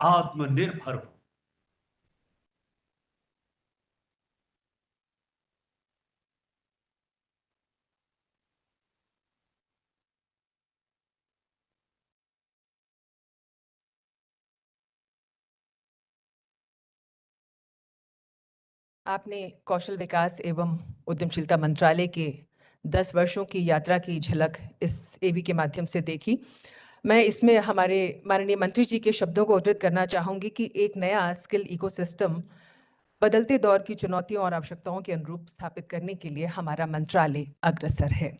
आत्मनिर्भर हो। आपने कौशल विकास एवं उद्यमशीलता मंत्रालय के 10 वर्षों की यात्रा की झलक इस एवी के माध्यम से देखी। मैं इसमें हमारे माननीय मंत्री जी के शब्दों को उद्धृत करना चाहूँगी कि एक नया स्किल इकोसिस्टम बदलते दौर की चुनौतियों और आवश्यकताओं के अनुरूप स्थापित करने के लिए हमारा मंत्रालय अग्रसर है।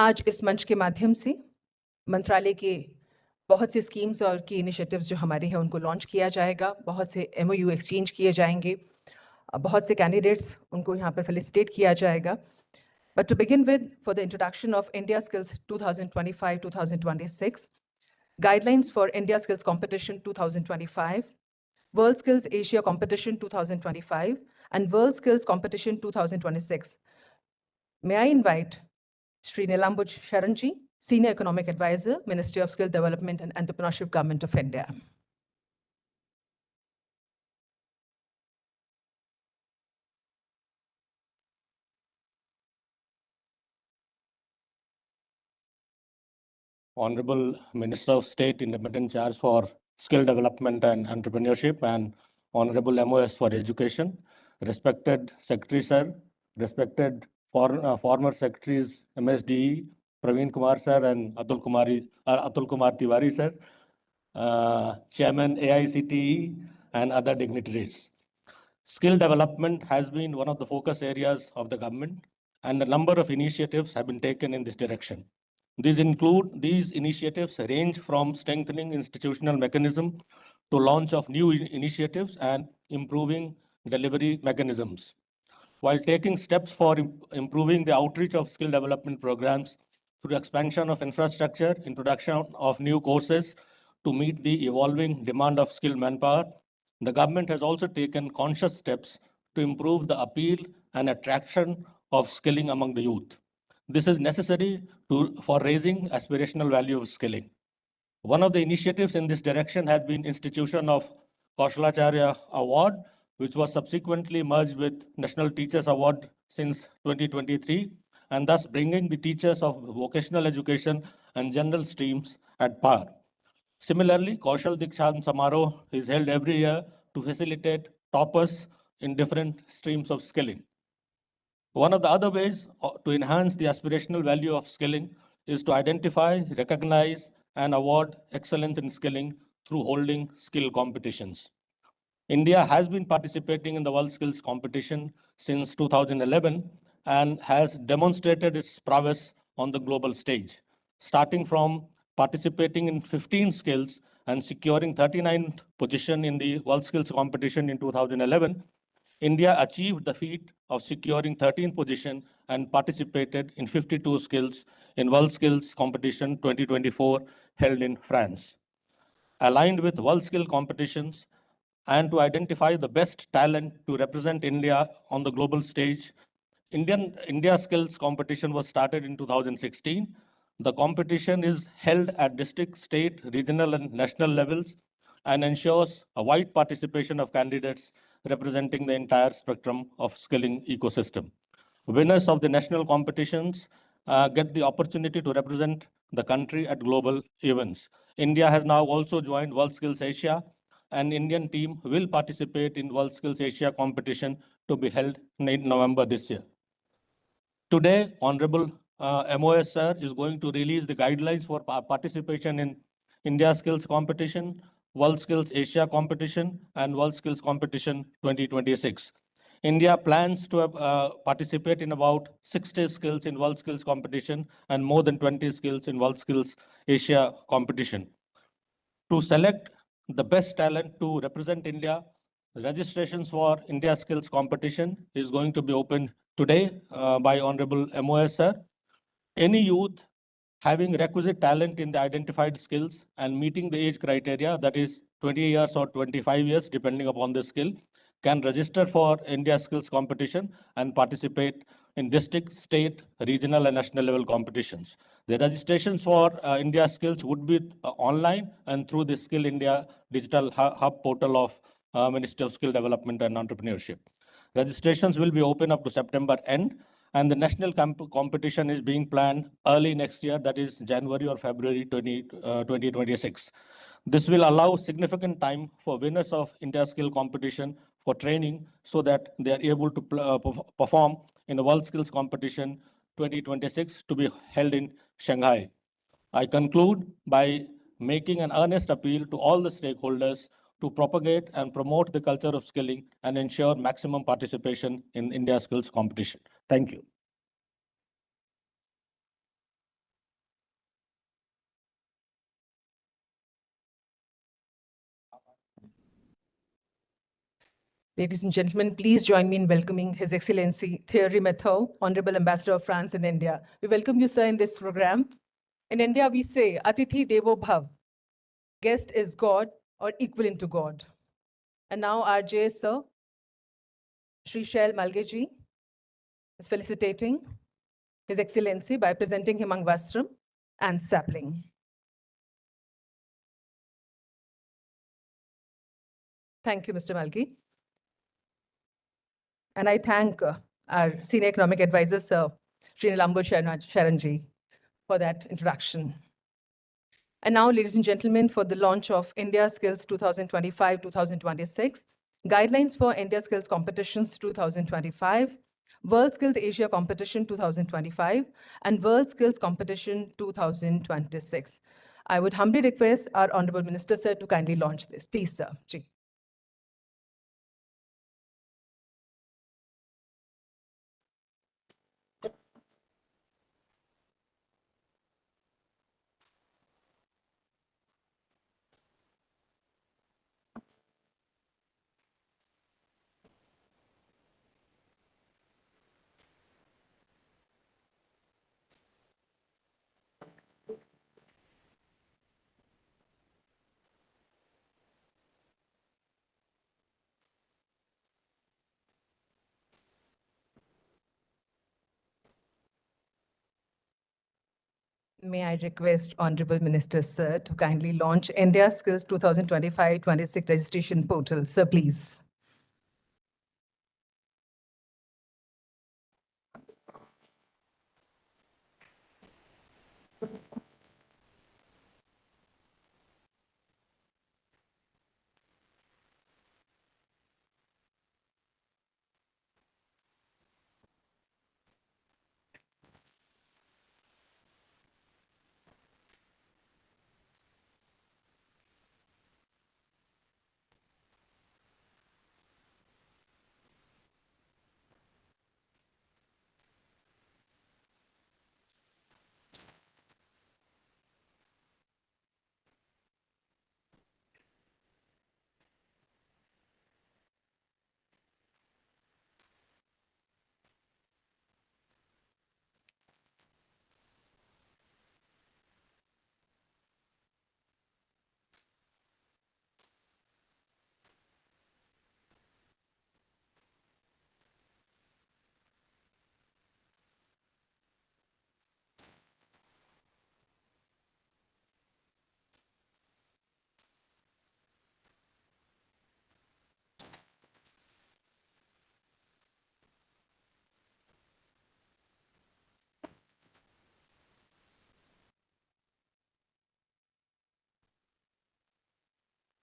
आज इस मंच के माध्यम से मंत्रालय के बहुत से स्कीम्स और की इनिशिएटिव्स जो हमारे हैं उनको लॉन्च किया जाएगा, बहुत से MOU एक्सचेंज किए जाएंगे, बहुत से कैंडिडेट्स उनको यहाँ पर फेलिसिटेट किया जाएगा। But to begin with, for the introduction of India Skills 2025-2026, Guidelines for India Skills Competition 2025, World Skills Asia Competition 2025, and World Skills Competition 2026. May I invite Shri Nilambuj Sharanji, Senior Economic Advisor, Ministry of Skill Development and Entrepreneurship, Government of India. Honorable Minister of State, Independent Charge for Skill Development and Entrepreneurship, and Honorable MOS for Education, respected Secretary Sir, respected former Secretaries MSDE, Praveen Kumar Sir and Atul Kumar Tiwari Sir, Chairman AICTE and other dignitaries. Skill development has been one of the focus areas of the government, and a number of initiatives have been taken in this direction. These initiatives range from strengthening institutional mechanism to launch of new initiatives and improving delivery mechanisms. While taking steps for improving the outreach of skill development programs through expansion of infrastructure, introduction of new courses to meet the evolving demand of skilled manpower, the government has also taken conscious steps to improve the appeal and attraction of skilling among the youth. This is necessary for raising aspirational value of skilling. One of the initiatives in this direction has been institution of Kaushalacharya Award, which was subsequently merged with National Teachers Award since 2023, and thus bringing the teachers of vocational education and general streams at par. Similarly, Kaushal Dikshant Samaroh is held every year to facilitate toppers in different streams of skilling. One of the other ways to enhance the aspirational value of skilling is to identify, recognize, and award excellence in skilling through holding skill competitions. India has been participating in the World Skills Competition since 2011 and has demonstrated its prowess on the global stage, starting from participating in 15 skills and securing 39th position in the World Skills Competition in 2011. India achieved the feat of securing 13th position and participated in 52 skills in World Skills Competition 2024 held in France. Aligned with World Skill competitions and to identify the best talent to represent India on the global stage, India Skills Competition was started in 2016. The competition is held at district, state, regional, and national levels and ensures a wide participation of candidates representing the entire spectrum of skilling ecosystem. Winners of the national competitions get the opportunity to represent the country at global events. India has now also joined World Skills Asia. An Indian team will participate in World Skills Asia competition to be held in November this year. Today, Honorable MOS Sir is going to release the guidelines for participation in India Skills Competition, World Skills Asia Competition, and World Skills Competition 2026. India plans to participate in about 60 skills in World Skills Competition and more than 20 skills in World Skills Asia Competition. To select the best talent to represent India, registrations for India Skills Competition is going to be opened today by Honorable MOS Sir. Any youth having requisite talent in the identified skills and meeting the age criteria, that is 20 years or 25 years, depending upon the skill, can register for India Skills Competition and participate in district, state, regional, and national level competitions. The registrations for India Skills would be online and through the Skill India digital hub portal of Ministry of Skill Development and Entrepreneurship. Registrations will be open up to September end, and the national competition is being planned early next year, that is January or February 2026. This will allow significant time for winners of India Skill competition for training so that they are able to perform in the World Skills Competition 2026 to be held in Shanghai. I conclude by making an earnest appeal to all the stakeholders to propagate and promote the culture of skilling and ensure maximum participation in India Skills competition. Thank you. Ladies and gentlemen, please join me in welcoming His Excellency Thierry Metteau, Honorable Ambassador of France in India. We welcome you, sir, in this program. In India, we say, Atithi Devo Bhav, guest is God or equivalent to God. And now our JS, sir, Shri Shail Malgeji, is felicitating His Excellency by presenting him Vastram and sapling. Thank you, Mr. Malgi. And I thank our Senior Economic Advisor, Sir Shri Nilambu Sharanji, for that introduction. And now, ladies and gentlemen, for the launch of India Skills 2025-2026, Guidelines for India Skills Competitions 2025, World Skills Asia Competition 2025, and World Skills Competition 2026. I would humbly request our Honorable Minister, sir, to kindly launch this. Please, sir. Ji. May I request Honorable Minister, sir, to kindly launch India Skills 2025-26 registration portal. Sir, please.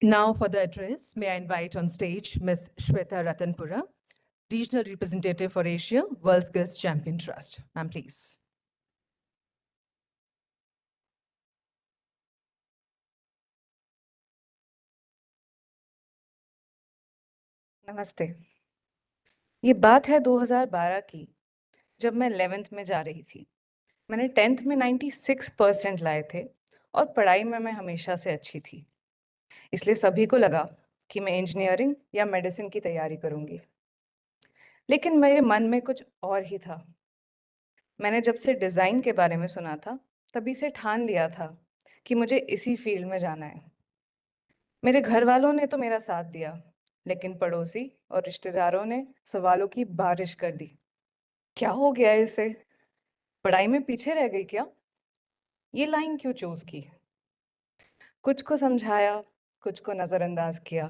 Now for the address, may I invite on stage Ms. Shweta Ratanpura, Regional Representative for Asia, World Skills Champion Trust. Ma'am, please. नमस्ते। ये बात है 2012 की, जब मैं 11th में जा रही थी। मैंने 10th में 96% लाए थे और पढ़ाई में मैं हमेशा से अच्छी थी। इसलिए सभी को लगा कि मैं इंजीनियरिंग या मेडिसिन की तैयारी करूंगी। लेकिन मेरे मन में कुछ और ही था। मैंने जब से डिज़ाइन के बारे में सुना था, तभी से ठान लिया था कि मुझे इसी फील्ड में जाना है। मेरे घर वालों ने तो मेरा साथ दिया, लेकिन पड़ोसी और रिश्तेदारों ने सवालों की बारिश कर दी। क्या हो गया इसे? पढ़ाई में पीछे रह गई क्या? ये लाइन क्यों चूज की? कुछ को समझाया, कुछ को नजरअंदाज किया,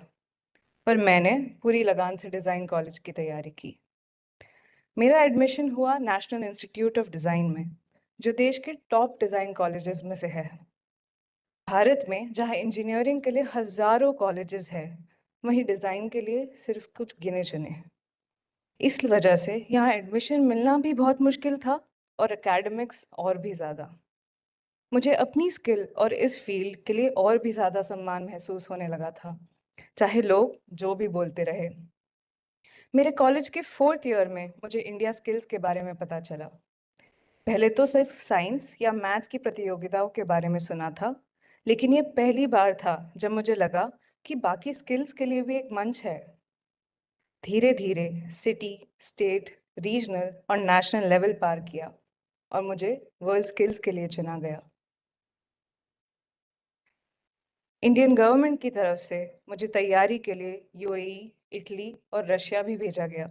पर मैंने पूरी लगान से डिजाइन कॉलेज की तैयारी की। मेरा एडमिशन हुआ नेशनल इंस्टीट्यूट ऑफ डिजाइन में, जो देश के टॉप डिजाइन कॉलेजेस में से है। भारत में जहाँ इंजीनियरिंग के लिए हजारों कॉलेजेस हैं, वहीं डिजाइन के लिए सिर्फ कुछ गिने चुने। इस वजह से यहाँ एडमिशन मिलना भी बहुत मुश्किल था और एकेडमिक्स और भी ज़्यादा। मुझे अपनी स्किल और इस फील्ड के लिए और भी ज़्यादा सम्मान महसूस होने लगा था, चाहे लोग जो भी बोलते रहे। मेरे कॉलेज के 4th ईयर में मुझे इंडिया स्किल्स के बारे में पता चला। पहले तो सिर्फ साइंस या मैथ्स की प्रतियोगिताओं के बारे में सुना था, लेकिन ये पहली बार था जब मुझे लगा कि बाकी स्किल्स के लिए भी एक मंच है। धीरे धीरे सिटी, स्टेट, रीजनल और नेशनल लेवल पार किया और मुझे वर्ल्ड स्किल्स के लिए चुना गया। इंडियन गवर्नमेंट की तरफ से मुझे तैयारी के लिए यूएई, इटली और रशिया भी भेजा गया।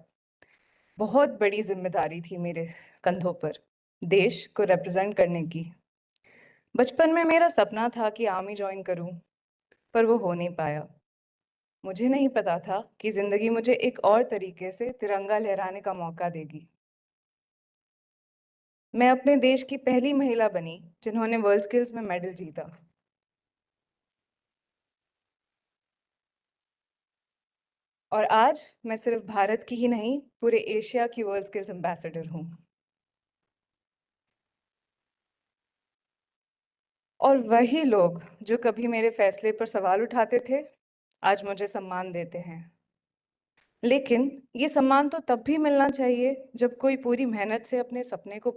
बहुत बड़ी जिम्मेदारी थी मेरे कंधों पर, देश को रिप्रेजेंट करने की। बचपन में मेरा सपना था कि आर्मी ज्वाइन करूं, पर वो हो नहीं पाया। मुझे नहीं पता था कि जिंदगी मुझे एक और तरीके से तिरंगा लहराने का मौका देगी। मैं अपने देश की पहली महिला बनी जिन्होंने वर्ल्ड स्किल्स में मेडल जीता। और आज मैं सिर्फ भारत की ही नहीं, पूरे एशिया की वर्ल्ड स्किल्स एम्बेसडर हूँ। और वही लोग जो कभी मेरे फैसले पर सवाल उठाते थे, आज मुझे सम्मान देते हैं। लेकिन ये सम्मान तो तब भी मिलना चाहिए जब कोई पूरी मेहनत से अपने सपने को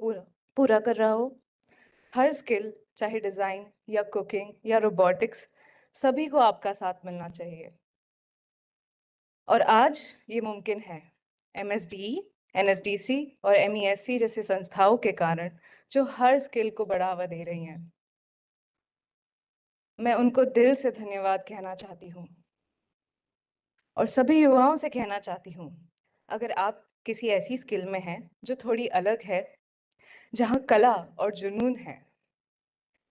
पूरा कर रहा हो। हर स्किल, चाहे डिजाइन या कुकिंग या रोबोटिक्स, सभी को आपका साथ मिलना चाहिए। और आज ये मुमकिन है। एमएसडीई, एनएसडीसी और एमईएससी जैसे संस्थाओं के कारण, जो हर स्किल को बढ़ावा दे रही हैं। मैं उनको दिल से धन्यवाद कहना चाहती हूँ और सभी युवाओं से कहना चाहती हूँ, अगर आप किसी ऐसी स्किल में हैं जो थोड़ी अलग है, जहाँ कला और जुनून है,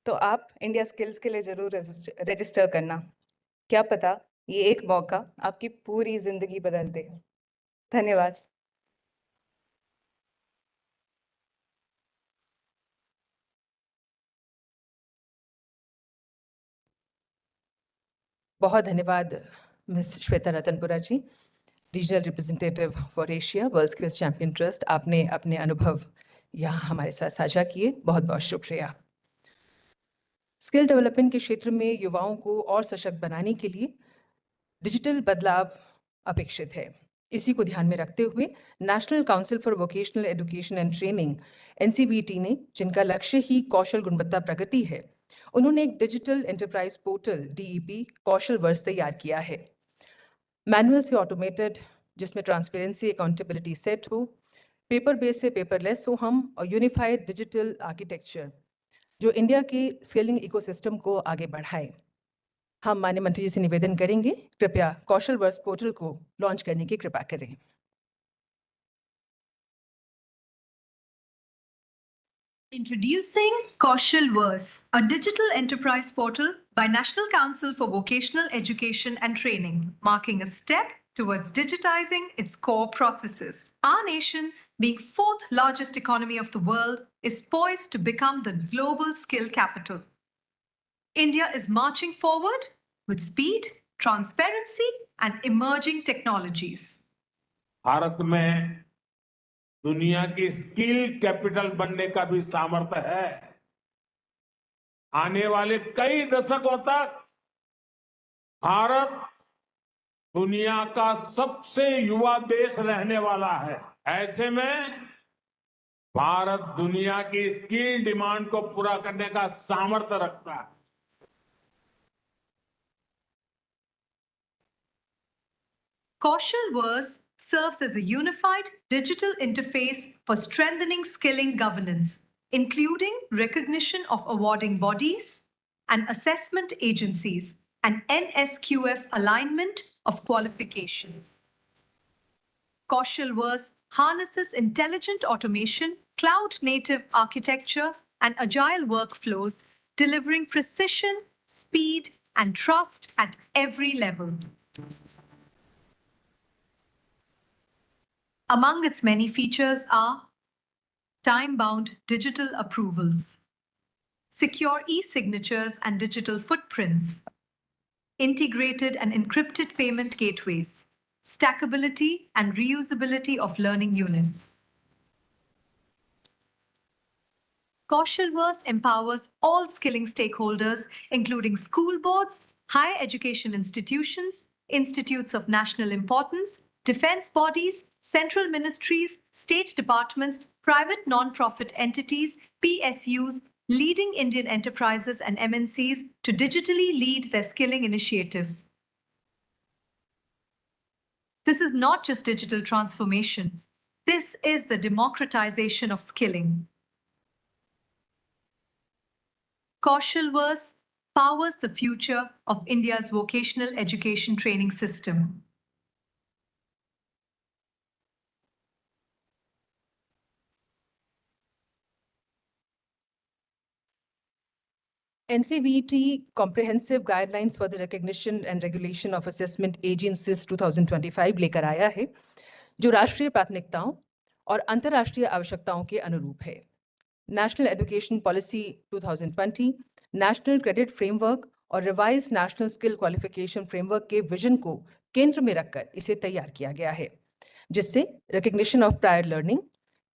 तो आप इंडिया स्किल्स के लिए जरूर रजिस्टर करना। क्या पता ये एक मौका आपकी पूरी जिंदगी बदल दे। धन्यवाद। बहुत धन्यवाद Miss Shweta Ratanpura ji, regional representative for Asia world skills champion trust. आपने अपने अनुभव यहाँ हमारे साथ साझा किए, बहुत बहुत शुक्रिया। स्किल डेवलपमेंट के क्षेत्र में युवाओं को और सशक्त बनाने के लिए डिजिटल बदलाव अपेक्षित है। इसी को ध्यान में रखते हुए national council for vocational education and training NCVT ने, जिनका लक्ष्य ही कौशल गुणवत्ता प्रगति है, उन्होंने एक डिजिटल एंटरप्राइज पोर्टल डीईपी कौशल वर्ष तैयार किया है। मैनुअल से ऑटोमेटेड, जिसमें ट्रांसपेरेंसी, अकाउंटेबिलिटी सेट हो, पेपर बेस से पेपरलेस हो हम, और यूनिफाइड डिजिटल आर्किटेक्चर जो इंडिया के स्किलिंग इकोसिस्टम को आगे बढ़ाए। हम माननीय मंत्री जी से निवेदन करेंगे, कृपया कौशल वर्ष पोर्टल को लॉन्च करने की कृपा करें। Introducing Kaushal Verse, a digital enterprise portal by National Council for Vocational Education and Training, marking a step towards digitizing its core processes. Our nation, being fourth largest economy of the world, is poised to become the global skill capital. India is marching forward with speed, transparency, and emerging technologies. Bharat में दुनिया की skill capital बनने का भी सामर्थ्य है। आने वाले कई दशकों तक भारत दुनिया का सबसे युवा देश रहने वाला है। ऐसे में भारत दुनिया की स्किल डिमांड को पूरा करने का सामर्थ्य रखता है। Kaushal Verse serves as a unified digital interface for strengthening skilling governance, including recognition of awarding bodies and assessment agencies and NSQF alignment of qualifications. Kaushal Verse harnesses intelligent automation, cloud-native architecture, and agile workflows, delivering precision, speed, and trust at every level. Among its many features are time-bound digital approvals, secure e-signatures and digital footprints, integrated and encrypted payment gateways, stackability and reusability of learning units. Kaushalverse empowers all skilling stakeholders, including school boards, higher education institutions, institutes of national importance, defense bodies, central ministries, state departments, private non-profit entities, PSUs, leading Indian enterprises and MNCs to digitally lead their skilling initiatives. This is not just digital transformation. This is the democratization of skilling. Kaushalverse powers the future of India's vocational education training system. NCVT Comprehensive Guidelines for the Recognition and Regulation of Assessment Agencies 2025 लेकर आया है, जो राष्ट्रीय प्राथमिकताओं और अंतर्राष्ट्रीय आवश्यकताओं के अनुरूप है। National education policy 2020, national credit framework और revise national skill qualification framework के विजन को केंद्र में रखकर इसे तैयार किया गया है, जिससे recognition of prior learning,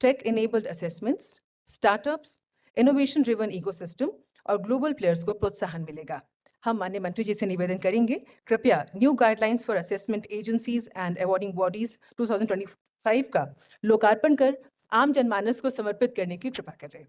tech enabled assessments, startups, innovation driven ecosystem और ग्लोबल प्लेयर्स को प्रोत्साहन मिलेगा। हम माननीय मंत्री जी से निवेदन करेंगे, कृपया new guidelines for assessment agencies and awarding bodies 2025 का लोकार्पण कर आम जनमानस को समर्पित करने की कृपा करें।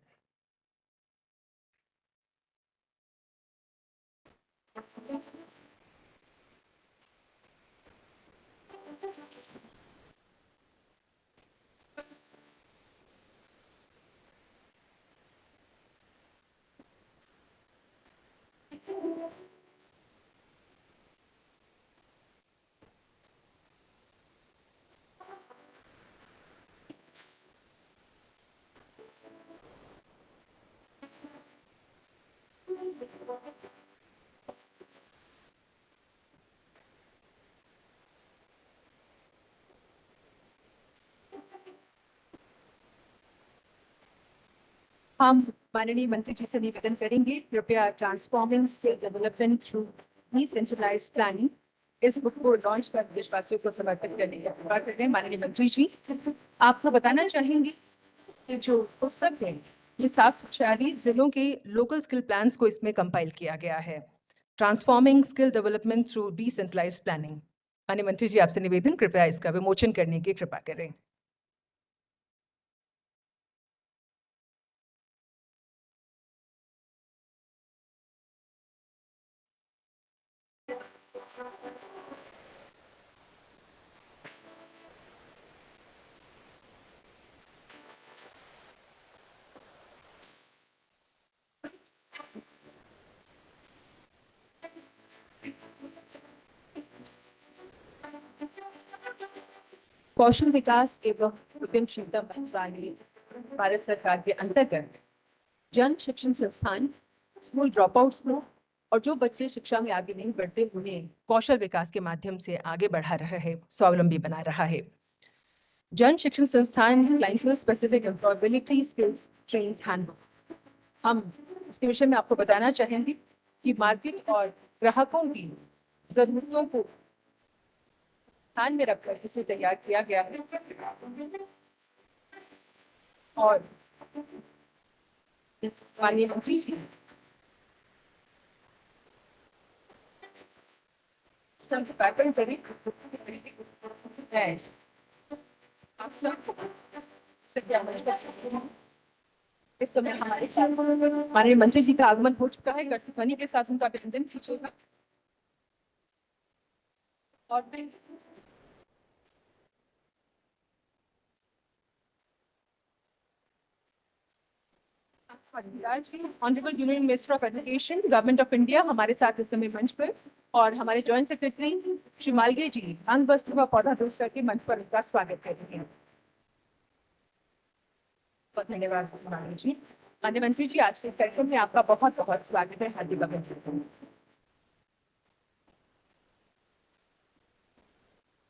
हम माननीय मंत्री जी से निवेदन करेंगे, कृपया transforming skill development through decentralised planning इस बुक को लॉन्च कर देशवासियों को समर्पित करने की कृपा कर रहे हैं। माननीय मंत्री जी, आपको बताना चाहेंगे कि जो पुस्तक है ये 746 जिलों के लोकल स्किल प्लान्स को इसमें कंपाइल किया गया है। Transforming skill development through decentralised planning. माननीय मंत्री जी, आपसे निवेदन, कृपया इसका विमोचन करने की कृपा करें। कौशल विकास एवं उद्यमशीलता मंत्रालय भारत सरकार के अंतर्गत जन शिक्षण संस्थान, स्कूल ड्रॉपआउट्स को और जो बच्चे शिक्षा में आगे नहीं बढ़ते उन्हें कौशल विकास के माध्यम से आगे बढ़ा रहा है, स्वावलंबी बना रहा है। जन शिक्षण संस्थान clientele specific employability skills trains handbook, हम इसके विषय में आपको बताना चाहेंगे कि मार्केट और ग्राहकों की जरूरतों को ध्यान में रखकर इसे तैयार किया गया है और माननीय मंत्री जी पैटर्न करें। आप सब इस समय हमारे साथ माननीय मंत्री जी का आगमन हो चुका है। गठबंधन के साथ उनका अभिनंदन कीजिएगा। और honourable union minister of education, government of India हमारे साथ इस समय मंच पर, और हमारे जॉइंट सेक्रेटरी श्री मालगे जी अंग वस्त्र व पौधा दोष करके मंच पर उनका स्वागत करेंगे। बहुत धन्यवाद माननीय जी। माननीय मंत्री जी, आज के कार्यक्रम में आपका बहुत बहुत स्वागत है, हार्दिक अभिनंदन।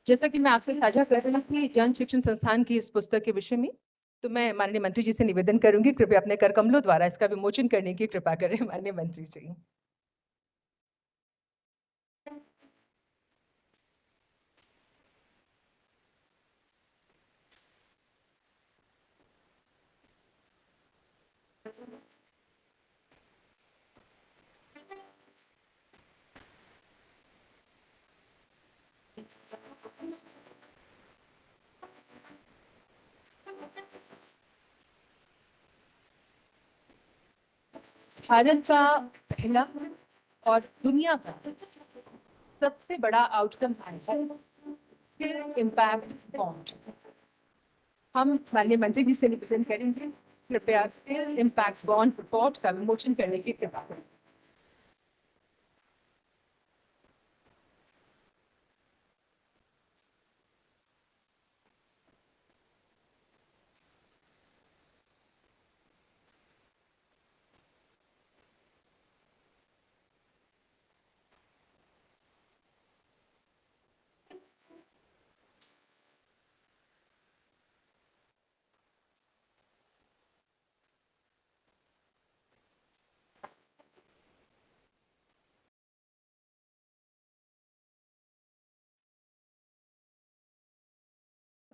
जैसा कि मैं आपसे साझा कर रही थी जन शिक्षण संस्थान की इस पुस्तक के विषय में, तो मैं माननीय मंत्री जी से निवेदन करूंगी, कृपया अपने कर कमलों द्वारा इसका विमोचन करने की कृपा करें माननीय मंत्री जी। भारत का पहला और दुनिया का सबसे बड़ा आउटकम है स्किल इम्पैक्ट बॉन्ड। हम माननीय मंत्री जी से निवेदन करेंगे, कृपया स्किल इम्पैक्ट बॉन्ड रिपोर्ट का विमोचन करने की कृपा करें।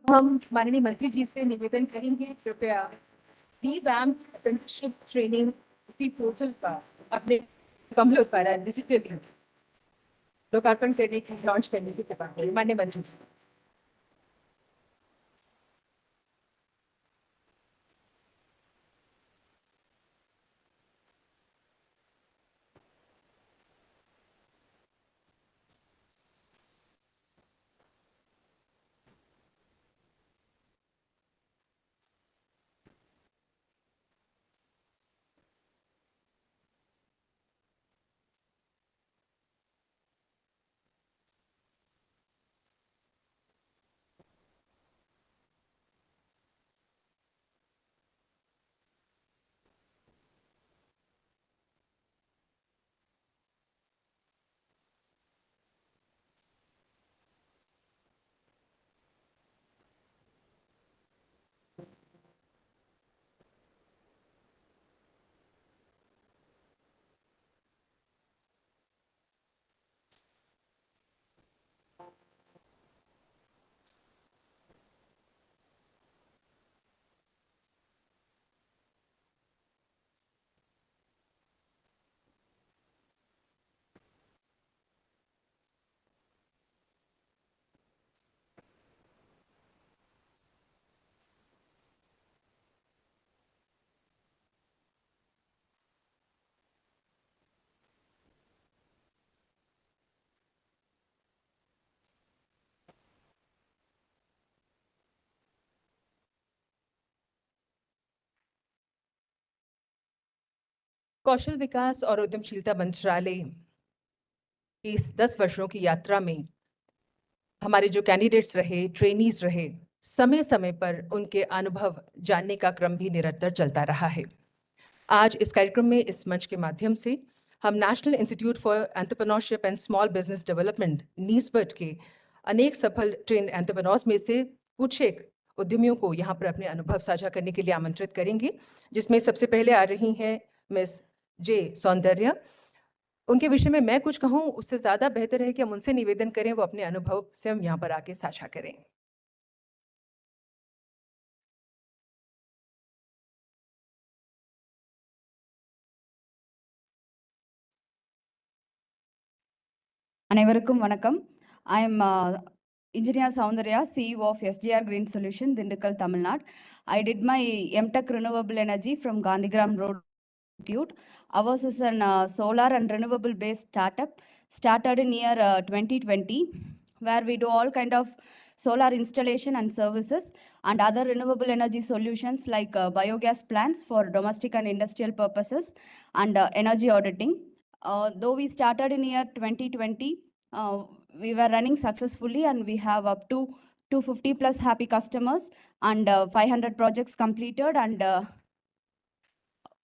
हम माननीय मंत्री जी से निवेदन करेंगे, कृपया रिवैम्प अप्रेंटिसशिप ट्रेनिंग की पोर्टल पर अपने कमलों द्वारा डिजिटल लोकार्पण करने की लॉन्च करने की कृपा करें माननीय मंत्री जी। कौशल विकास और उद्यमशीलता मंत्रालय की इस 10 वर्षों की यात्रा में हमारे जो कैंडिडेट्स रहे, ट्रेनीज रहे, समय समय पर उनके अनुभव जानने का क्रम भी निरंतर चलता रहा है। आज इस कार्यक्रम में इस मंच के माध्यम से हम national institute for entrepreneurship and small business development NIESBUD के अनेक सफल ट्रेन एंटरप्रेन्योर्स में से कुछ एक उद्यमियों को यहाँ पर अपने अनुभव साझा करने के लिए आमंत्रित करेंगे, जिसमें सबसे पहले आ रही हैं मिस जे सौंदर्या। उनके विषय में मैं कुछ कहूँ उससे ज़्यादा बेहतर है कि हम उनसे निवेदन करें वो अपने अनुभव से हम यहाँ पर आके साझा करें। அனைவருக்கும் வணக்கம். I am Engineer Soundarya, CEO of SGR Green Solution, Dindigul, Tamil Nadu. I did my MTech Renewable Energy from Gandhigram Road Institute. Ours is an solar and renewable based startup started in year 2020, where we do all kind of solar installation and services and other renewable energy solutions like biogas plants for domestic and industrial purposes and energy auditing. Though we started in year 2020, we were running successfully and we have up to 250 plus happy customers, and 500 projects completed, and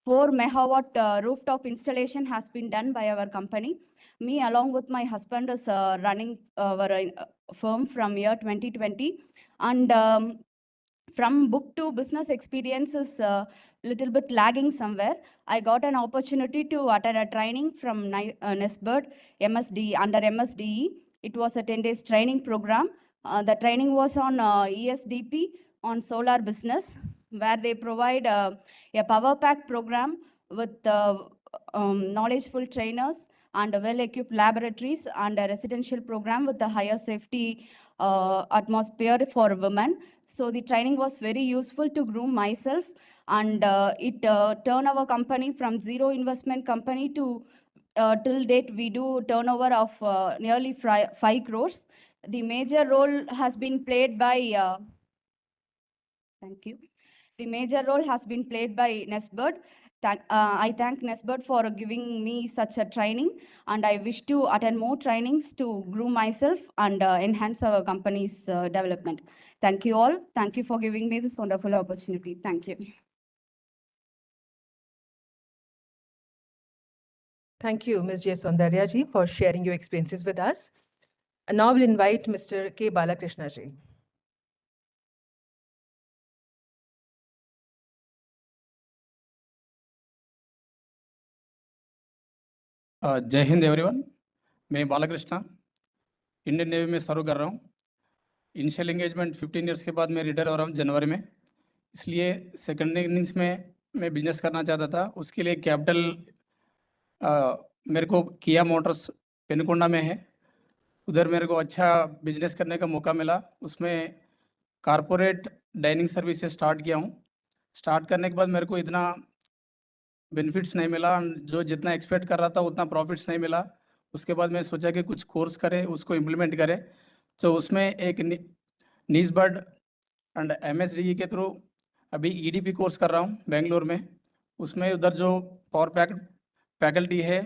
4 megawatt rooftop installation has been done by our company. Me, along with my husband, is running our firm from year 2020. And from book to business experience is a little bit lagging somewhere. I got an opportunity to attend a training from NESBIRD MSD under MSDE. It was a 10 days training program. The training was on ESDP on solar business, where they provide a power pack program with knowledgeful trainers and well-equipped laboratories, and a residential program with a higher safety atmosphere for women. So the training was very useful to groom myself, and it turned our company from zero investment company to till date we do turnover of nearly 5 crores. The major role has been played by thank you. The major role has been played by NESBIRD. I thank NESBIRD for giving me such a training, and I wish to attend more trainings to groom myself and enhance our company's development. Thank you all. Thank you for giving me this wonderful opportunity. Thank you. Thank you, Ms. J. Soundarya ji, for sharing your experiences with us. And now we'll invite Mr. K. Balakrishna ji. जय Hind everyone. मैं Balakrishna Indian navy में सर्व कर रहा हूँ। Initial engagement 15 years के बाद मैं retire हो रहा हूँ जनवरी में, इसलिए सेकेंड इनिंग्स में मैं बिजनेस करना चाहता था। उसके लिए कैपिटल मेरे को किया मोटर्स पेनकोंडा में है, उधर मेरे को अच्छा बिजनेस करने का मौका मिला। उसमें कारपोरेट डाइनिंग सर्विसेज स्टार्ट किया हूँ। स्टार्ट करने के बाद मेरे को इतना बेनिफिट्स नहीं मिला, जो जितना एक्सपेक्ट कर रहा था उतना प्रॉफिट्स नहीं मिला। उसके बाद मैं सोचा कि कुछ कोर्स करें, उसको इम्प्लीमेंट करें। तो उसमें एक NESBIRD एंड MSDE के थ्रू अभी EDP कोर्स कर रहा हूँ बेंगलोर में। उसमें उधर जो पावर फैकल्टी है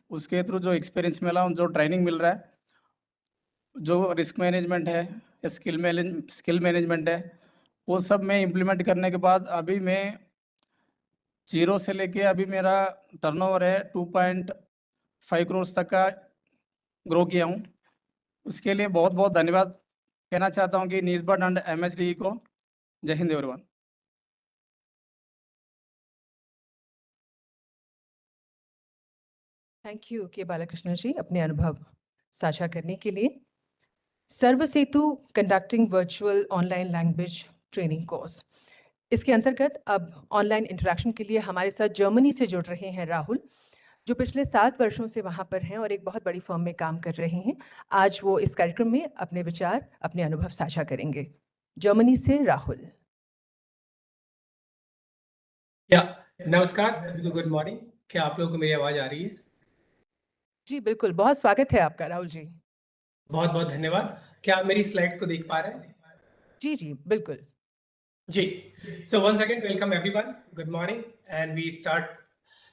उसके थ्रू जो एक्सपीरियंस मिला, जो ट्रेनिंग मिल रहा है, जो रिस्क मैनेजमेंट है, स्किल मैनेजमेंट है, वो सब मैं इम्प्लीमेंट करने के बाद अभी मैं 0 से लेके अभी मेरा टर्नओवर है 2.5 करोड़ तक का ग्रो किया हूँ। उसके लिए बहुत बहुत धन्यवाद कहना चाहता हूँ कि NESBIRD एंड MSDE को। जय हिंद एवरीवन। थैंक यू के बालाकृष्ण जी अपने अनुभव साझा करने के लिए। Sarv Setu conducting virtual online language training course, इसके अंतर्गत अब ऑनलाइन इंटरेक्शन के लिए हमारे साथ जर्मनी से जुड़ रहे हैं राहुल, जो पिछले 7 वर्षों से वहाँ पर हैं और एक बहुत बड़ी फर्म में काम कर रहे हैं। आज वो इस कार्यक्रम में अपने विचार, अपने अनुभव साझा करेंगे। जर्मनी से राहुल। नमस्कार सभी को, गुड मॉर्निंग। क्या आप लोगों को मेरी आवाज आ रही है? जी बिल्कुल, बहुत स्वागत है आपका राहुल जी। बहुत बहुत धन्यवाद। क्या आप मेरी स्लाइड्स को देख पा रहे हैं? जी जी बिल्कुल जी। So once again, welcome everyone. Good morning, and we start.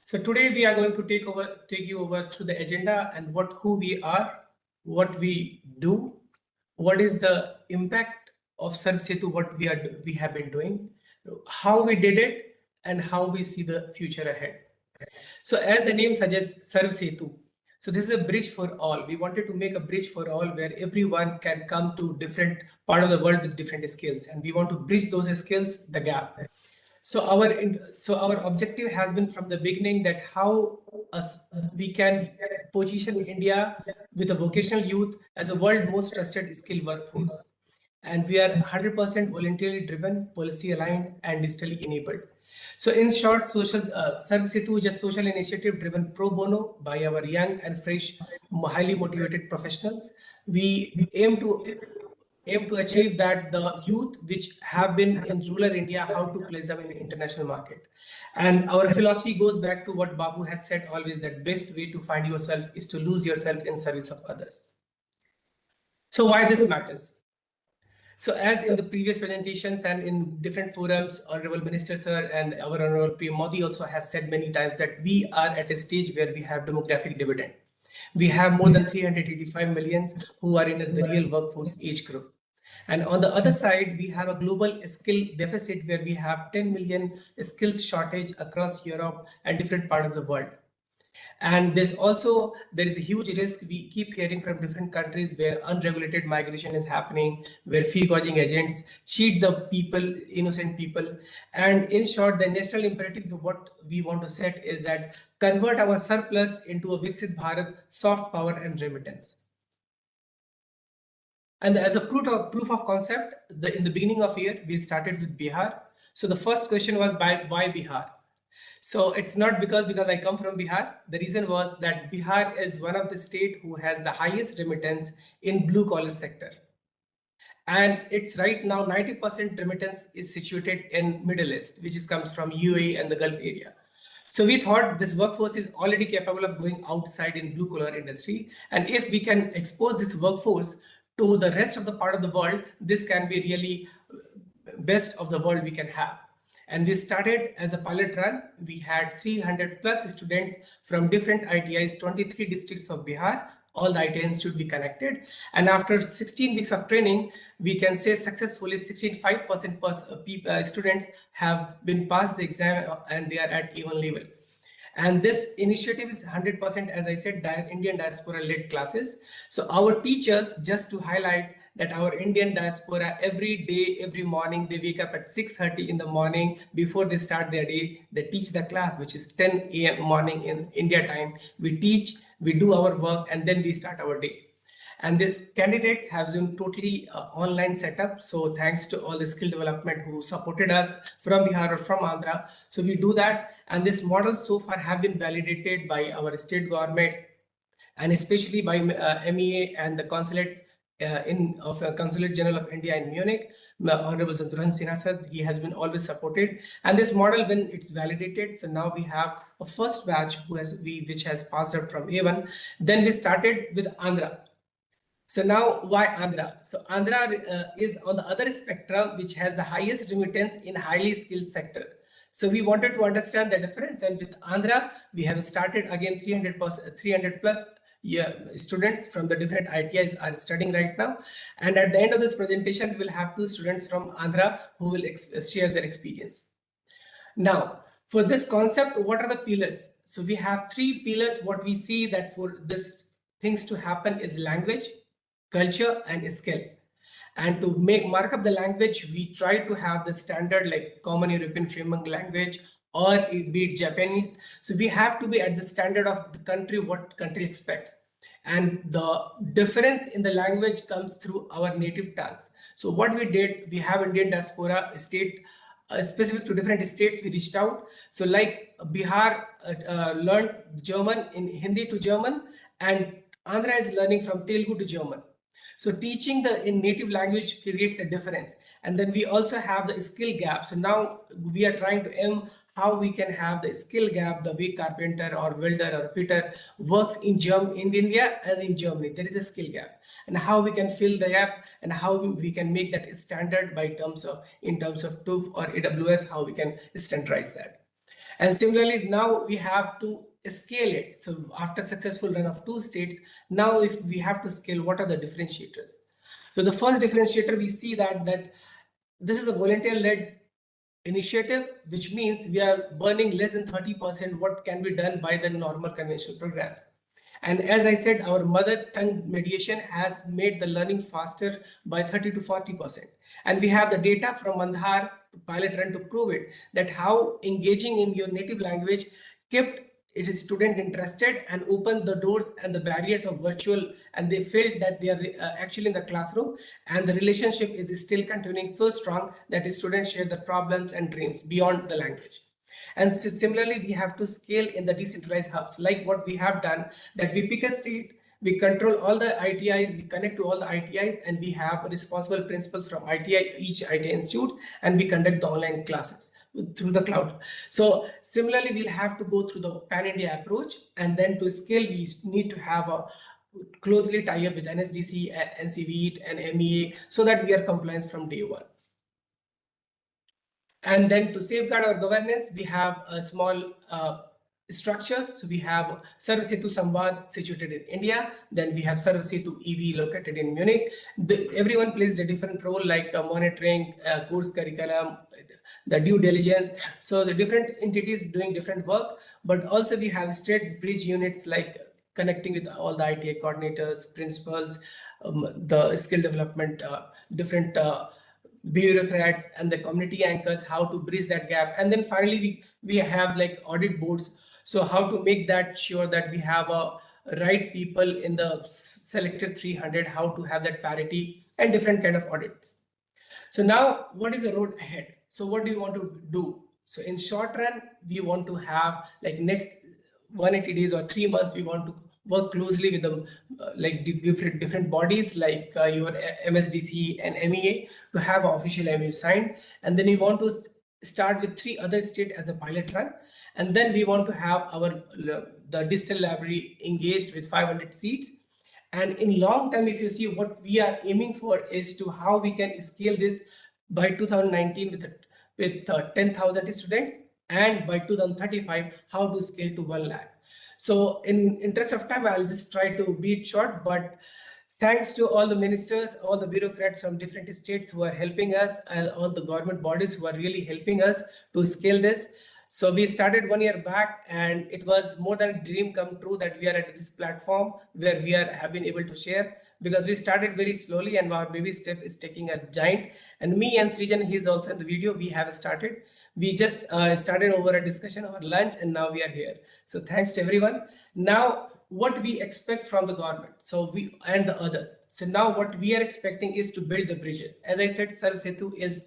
So today we are going to take you over through the agenda and who we are, what we do, what is the impact of Sarv Setu, what we have been doing, how we did it, and how we see the future ahead. So as the name suggests, Sarv Setu. So this is a bridge for all. We wanted to make a bridge for all where everyone can come to different part of the world with different skills, and we want to bridge those skills, the gap. So our objective has been from the beginning that how we can position India with a vocational youth as a world most trusted skilled workforce. And we are 100% voluntarily driven, policy aligned, and digitally enabled. So in short, Sarv Setu is a social initiative driven pro bono by our young and fresh, highly motivated professionals. We aim to achieve that the youth which have been in rural India, how to place them in the international market. And our philosophy goes back to what Babu has said always, that best way to find yourself is to lose yourself in service of others. So why this matters? So as in the previous presentations and in different forums, Honorable Minister Sir and our Honorable PM Modi also has said many times that we are at a stage where we have demographic dividend. We have more than 385 million who are in the real workforce age group. And on the other side, we have a global skill deficit where we have 10 million skills shortage across Europe and different parts of the world. And there is a huge risk we keep hearing from different countries where unregulated migration is happening, where fee gouging agents cheat the people, innocent people. And in short, the national imperative of what we want to set is that convert our surplus into a Viksit Bharat, soft power and remittance. And as a proof of concept, in the beginning of year, we started with Bihar. So the first question was why Bihar? So it's not because I come from Bihar. The reason was that Bihar is one of the state who has the highest remittance in blue collar sector. And it's right now 90% remittance is situated in Middle East, which comes from UAE and the Gulf area. So we thought this workforce is already capable of going outside in blue collar industry. And if we can expose this workforce to the rest of the part of the world, this can be really best of the world we can have. And we started as a pilot run. We had 300 plus students from different ITIs, 23 districts of Bihar. All the ITIs should be connected. And after 16 weeks of training, we can say successfully 65% students have been passed the exam and they are at A1 level. And this initiative is 100%, as I said, Indian diaspora-led classes. So our teachers, just to highlight that our Indian diaspora, every day, every morning, they wake up at 6:30 in the morning before they start their day. They teach the class, which is 10 a.m. morning in India time. We teach, we do our work, and then we start our day. And this candidates have been totally online setup. So thanks to all the skill development who supported us from Bihar or from Andhra. So we do that. And this model so far have been validated by our state government and especially by MEA and the consulate Consulate General of India in Munich, Honorable Santuran Sinha sir, he has been always supported. And this model, when it's validated, so now we have a first batch which has passed out from A1. Then we started with Andhra. So now why Andhra? So Andhra is on the other spectrum, which has the highest remittance in highly skilled sector. So we wanted to understand the difference, and with Andhra, we have started again 300 plus students from the different ITIs are studying right now. And at the end of this presentation, we will have 2 students from Andhra who will share their experience. Now, for this concept, what are the pillars? So we have 3 pillars. What we see that for this things to happen is language, culture, and skill. And to mark up the language, we try to have the standard like Common European Framework language or be it Japanese. So we have to be at the standard of the country, what country expects. And the difference in the language comes through our native tongues. So what we did, we have Indian diaspora state specific to different states, we reached out. So like Bihar learned German in Hindi to German, and Andhra is learning from Telugu to German. So teaching in native language creates a difference. And then we also have the skill gap. So now we are trying to aim how we can have the skill gap, the way carpenter or welder or fitter works in India and in Germany. There is a skill gap. And how we can fill the gap and how we can make that standard in terms of TÜV or AWS, how we can standardize that. And similarly, now we have to scale it. So after successful run of 2 states, now if we have to scale, what are the differentiators? So the first differentiator, we see that this is a volunteer-led initiative, which means we are burning less than 30% what can be done by the normal conventional programs. And as I said, our mother tongue mediation has made the learning faster by 30 to 40%. And we have the data from Mandhar pilot run to prove it, that how engaging in your native language kept its student interested and opened the doors and the barriers of virtual, and they felt that they are actually in the classroom, and the relationship is still continuing so strong that the students share the problems and dreams beyond the language. And similarly, we have to scale in the decentralized hubs, like what we have done, that we pick a state, we control all the ITIs, we connect to all the ITIs, and we have responsible principals from each ITI institutes, and we conduct the online classes through the cloud. So similarly, we'll have to go through the pan-India approach, and then to scale, we need to have a closely tie up with NSDC, NCV, and MEA, so that we are compliant from day 1. And then to safeguard our governance, we have a small structures. So we have Sarva Setu Samvad situated in India. Then we have Sarva Setu EV located in Munich. Everyone plays a different role, like monitoring, course curriculum, the due diligence. So the different entities doing different work, but also we have state bridge units like connecting with all the ITA coordinators, principals, the skill development, different bureaucrats and the community anchors, how to bridge that gap. And then finally we have like audit boards, so how to make that sure that we have a right people in the selected 300, how to have that parity and different kind of audits. So now what is the road ahead? So what do you want to do? So in short run, we want to have like next 180 days or 3 months, we want to work closely with them, like different bodies like your MSDC and MEA to have an official MOU signed. And then we want to start with 3 other states as a pilot run. And then we want to have the digital library engaged with 500 seats. And in long term, if you see, what we are aiming for is to how we can scale this by 2019 with 10,000 students, and by 2035 how to scale to 1 lakh. So in interest of time, I'll just try to be it short, but thanks to all the ministers, all the bureaucrats from different states who are helping us, and all the government bodies who are really helping us to scale this. So we started 1 year back, and it was more than a dream come true that we are at this platform where we have been able to share, because we started very slowly and our baby step is taking a giant. And me and Srijan, he's also in the video, we have started. We just started over a discussion over lunch, and now we are here. So thanks to everyone. Now, what we expect from the government, so we and the others. So now what we are expecting is to build the bridges. As I said, Sarva Setu is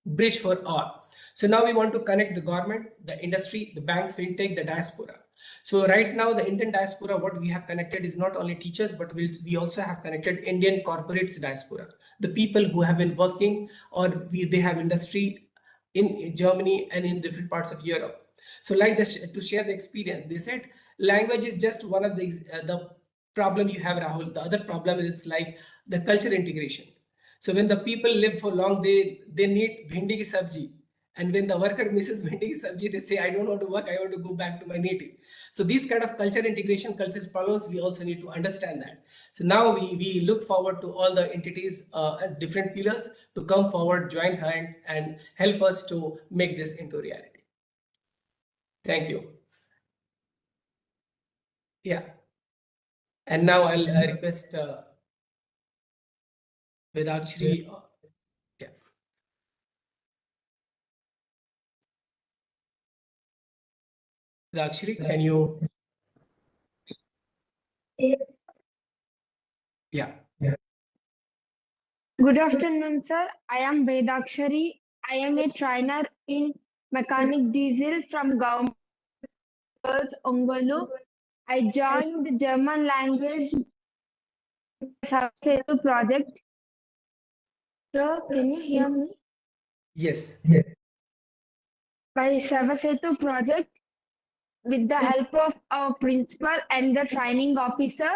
bridge for all. So now we want to connect the government, the industry, the bank, fintech, the diaspora. So right now, the Indian diaspora, what we have connected is not only teachers, but we also have connected Indian corporates diaspora, the people who have been working or they have industry in Germany and in different parts of Europe. So like this, to share the experience, they said language is just one of the problem you have, Rahul. The other problem is like the culture integration. So when the people live for long, they need bhindi ki sabji. And when the worker misses bhindi ki sabji, they say, I don't want to work, I want to go back to my native. So these kind of culture integration, culture problems, we also need to understand that. So now we look forward to all the entities at different pillars to come forward, join hands, and help us to make this into reality. Thank you. Yeah. And now I'll request Vedakshri. Yeah. Vedakshri, can you? Yeah. Good afternoon, sir. I am Vedakshari. I am a trainer in mechanic diesel from Government Girls Ongolu. I joined the German language Setu project. Sir, can you hear me? Yes. By Setu project, with the help of our principal and the training officer,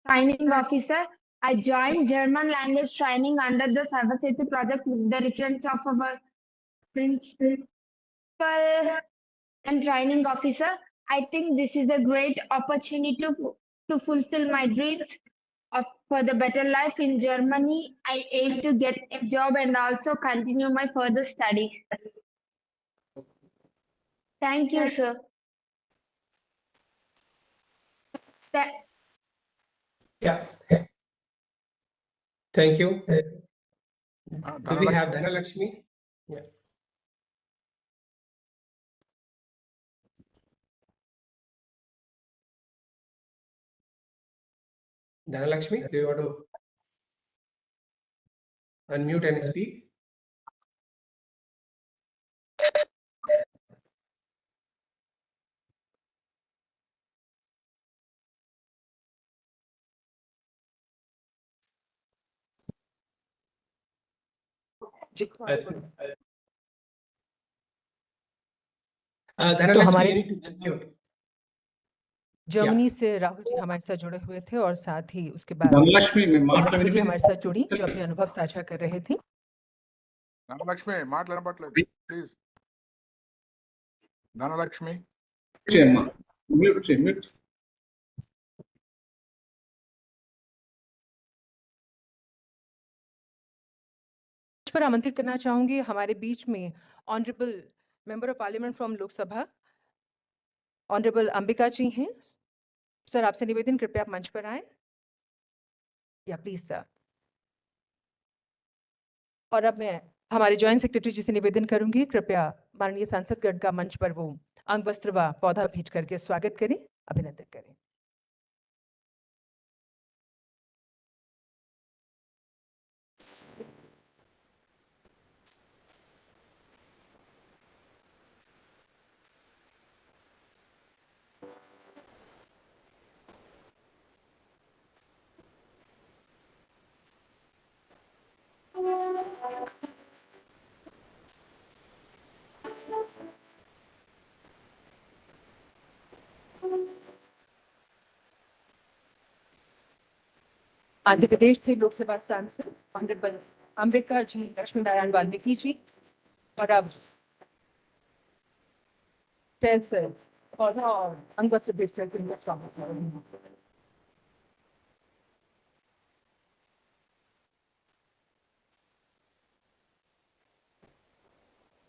I joined German language training under the Setu project with the reference of our principal and training officer. I think this is a great opportunity to fulfill my dreams for the better life in Germany. I aim to get a job and also continue my further studies. Thank you, sir. Yeah. Thank you. Do we have Dhanalakshmi? Yeah. Dhanalakshmi, do you want to unmute and speak? हमारे Germany से राहुल जी हमारे साथ जुड़े हुए थे और साथ ही उसके बाद धनलक्ष्मी लक्ष्मी जी हमारे साथ जुड़ी जो अपने अनुभव साझा कर रहे थे। ధనలక్ష్మి మాట్లాడపట్లేదు ప్లీజ్. ధనలక్ష్మి మ్యూట్. पर आमंत्रित करना चाहूंगी हमारे बीच में honourable member of parliament from Lok Sabha honourable Ambika ji हैं। सर, आपसे निवेदन, कृपया आप मंच पर आए। या प्लीज सर। और अब मैं हमारे जॉइंट सेक्रेटरी जी से निवेदन करूंगी, कृपया माननीय सांसदगण का मंच पर वो अंग वस्त्र व पौधा भेंट करके स्वागत करें, अभिनंदन करें। आंध्र प्रदेश से लोकसभा सांसद ऑनरेबल अंबिका जी लक्ष्मी नारायण वाल्मीकि जी। और अब पौधा और अंग वस्त्र भेंट करके उनका स्वागत करेंगे।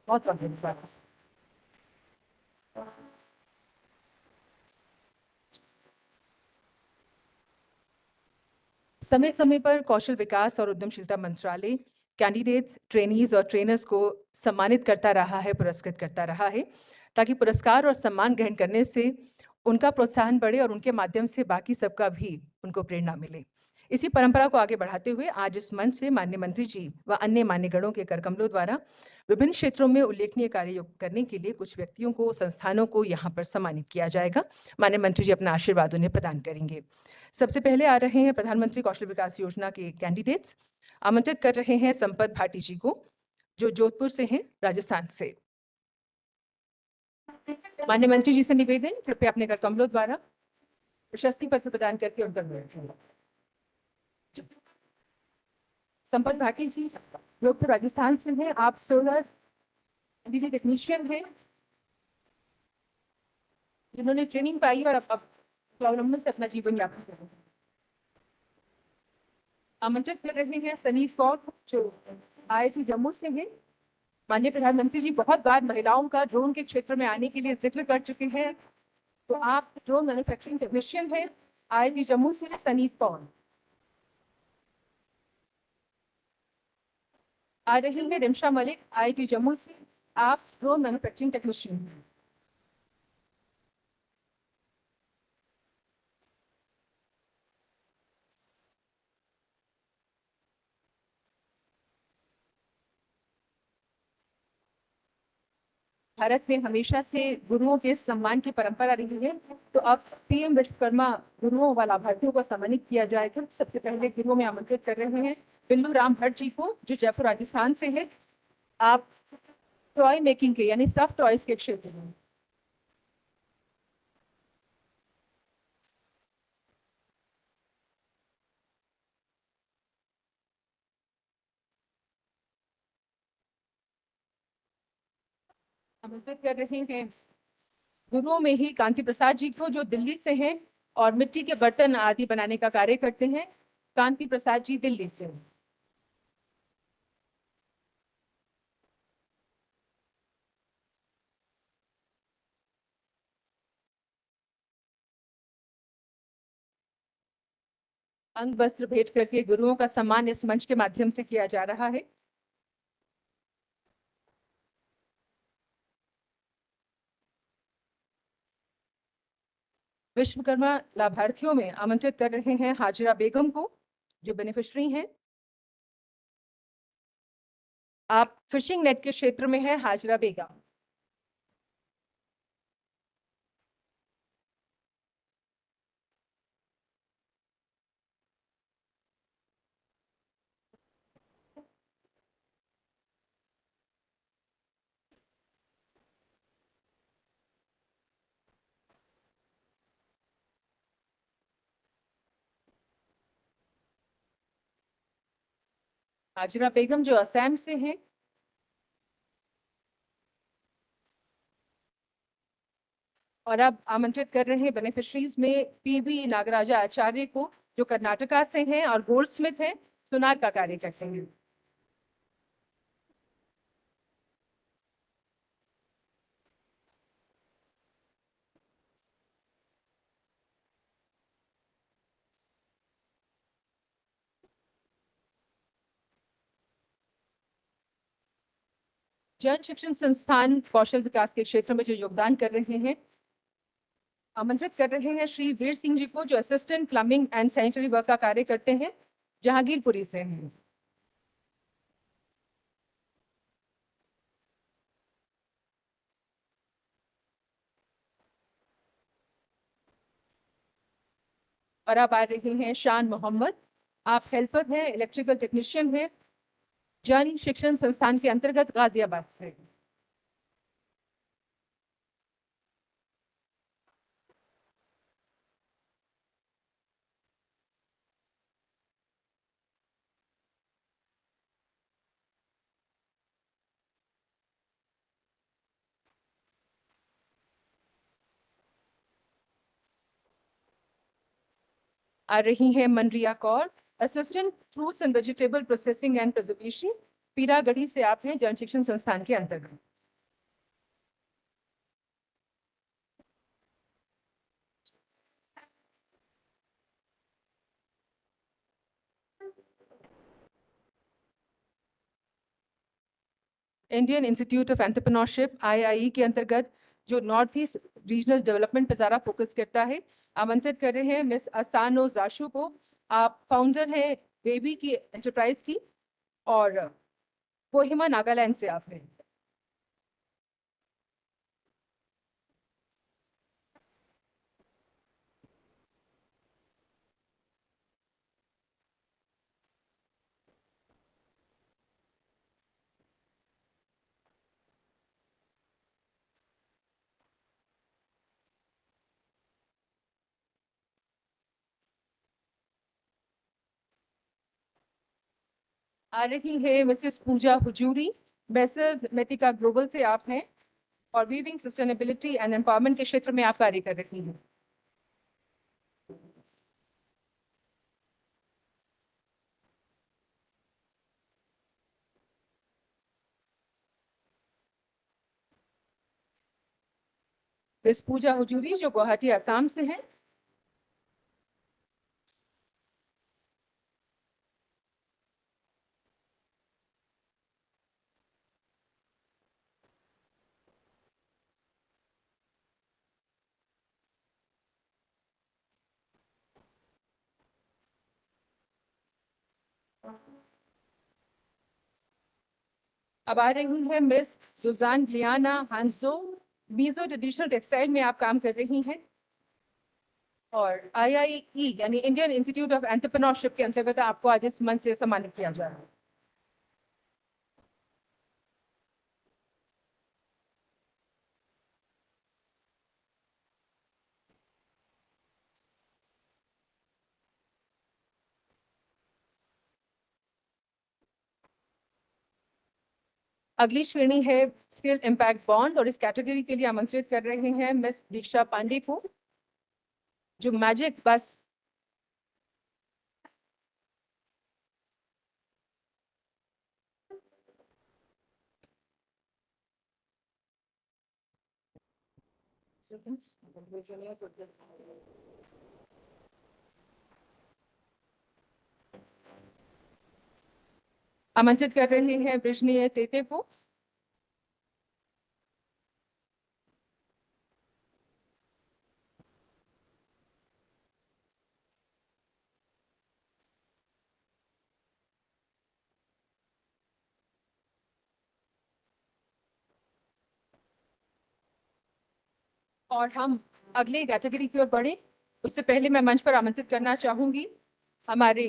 बहुत बहुत धन्यवाद। समय समय पर कौशल विकास और उद्यमशीलता मंत्रालय कैंडिडेट्स, ट्रेनीज और ट्रेनर्स को सम्मानित करता रहा है, पुरस्कृत करता रहा है, ताकि पुरस्कार और सम्मान ग्रहण करने से उनका प्रोत्साहन बढ़े और उनके माध्यम से बाकी सबका भी उनको प्रेरणा मिले। इसी परंपरा को आगे बढ़ाते हुए आज इस मंच से माननीय मंत्री जी व अन्य मान्यगणों के करकमलों द्वारा विभिन्न क्षेत्रों में उल्लेखनीय कार्य करने के लिए कुछ व्यक्तियों को, संस्थानों को यहाँ पर सम्मानित किया जाएगा। माननीय मंत्री जी अपना आशीर्वाद उन्हें प्रदान करेंगे। सबसे पहले आ रहे हैं प्रधानमंत्री कौशल विकास योजना के कैंडिडेट्स। आमंत्रित कर रहे हैं संपत भाटी जी को, जो जोधपुर से हैं, राजस्थान से। माननीय मंत्री जी से निवेदन, कृपया अपने करकमलों द्वारा प्रशस्ति पत्र प्रदान करके उनका निवेदन। संपत भाटी जी जोधपुर राजस्थान से हैं। आप सोलर एनर्जी टेक्नीशियन हैं, जिन्होंने ट्रेनिंग पाई और अब स्वावलंबन से अपना जीवन यापन कर रहे हैं। आमंत्रित कर रहे हैं सनी फॉर, जो IIT जम्मू से हैं। माननीय प्रधानमंत्री जी बहुत बार महिलाओं का ड्रोन के क्षेत्र में आने के लिए जिक्र कर चुके हैं, तो आप ड्रोन मैन्युफैक्चरिंग टेक्नीशियन हैं, IIT जम्मू से सनी फॉर। आ रही है रिमशा मलिक, IIT जम्मू से। आप ड्रोन मैन्युफैक्चरिंग टेक्नीशियन हैं। भारत में हमेशा से गुरुओं के सम्मान की परंपरा रही है, तो अब PM विश्वकर्मा गुरुओं व लाभार्थियों को सम्मानित किया जाएगा। सबसे पहले गुरुओं में आमंत्रित कर रहे हैं बिल्लू राम भट्ट जी को, जो जयपुर राजस्थान से है। आप टॉय मेकिंग के यानी स्टफ टॉयज के क्षेत्र में आमंत्रित कर रहे हैं गुरुओं में ही कांति प्रसाद जी को, जो दिल्ली से हैं और मिट्टी के बर्तन आदि बनाने का कार्य करते हैं। कांति प्रसाद जी दिल्ली से। अंग वस्त्र भेंट करके गुरुओं का सम्मान इस मंच के माध्यम से किया जा रहा है। विश्वकर्मा लाभार्थियों में आमंत्रित कर रहे हैं हाजिरा बेगम को, जो बेनिफिशरी हैं। आप फिशिंग नेट के क्षेत्र में हैं, हाजिरा बेगम। हाजिरा बेगम जो असम से हैं, और अब आमंत्रित कर रहे हैं बेनिफिशरीज में पीवी नागराजा आचार्य को, जो कर्नाटका से हैं और गोल्ड स्मिथ हैं, सुनार का कार्य करते हैं। जन शिक्षण संस्थान कौशल विकास के क्षेत्र में जो योगदान कर रहे हैं, आमंत्रित कर रहे हैं श्री वीर सिंह जी को, जो assistant plumbing and sanitary work का कार्य करते हैं, जहांगीरपुरी से हैं। और अब आ रहे हैं शान मोहम्मद, आप हेल्पर हैं, इलेक्ट्रिकल टेक्नीशियन हैं, जन शिक्षण संस्थान के अंतर्गत गाजियाबाद से। आ रही हैं Manriya Kaur, assistant fruits and vegetable processing and preservation, Peeragarhi से आप हैं, जन शिक्षण संस्थान के अंतर्गत। Indian institute of entrepreneurship (IIE) के अंतर्गत जो नॉर्थ ईस्ट रीजनल डेवलपमेंट पर ज़्यादा फोकस करता है, आमंत्रित कर रहे हैं मिस असानो जाशु को। आप फाउंडर हैं बेबी की एंटरप्राइज की और कोहिमा नागालैंड से आप हैं। आ रही है मिसेस पूजा हुजूरी, मेसर्स मेटिका ग्लोबल से आप हैं और वीविंग सस्टेनेबिलिटी एंड एम्पावरमेंट के क्षेत्र में आप कार्य कर रही हैं। मिस पूजा हुजूरी जो गुवाहाटी असम से हैं। अब आ रही है मिस सुजान लियाना हांसो, बीजो ट्रेडिशनल टेक्सटाइल में आप काम कर रही हैं और IIE यानी इंडियन इंस्टीट्यूट ऑफ एंटरप्रेन्योरशिप के अंतर्गत आपको आज इस मंच से सम्मानित किया जा रहा है। अगली श्रेणी है स्किल इम्पैक्ट बॉन्ड और इस कैटेगरी के लिए आमंत्रित कर रहे हैं मिस दीक्षा पांडे को, जो मैजिक बस आमंत्रित कर रहे हैं वृष्णीय तेते को। और हम अगले कैटेगरी की ओर बढ़े उससे पहले मैं मंच पर आमंत्रित करना चाहूंगी हमारे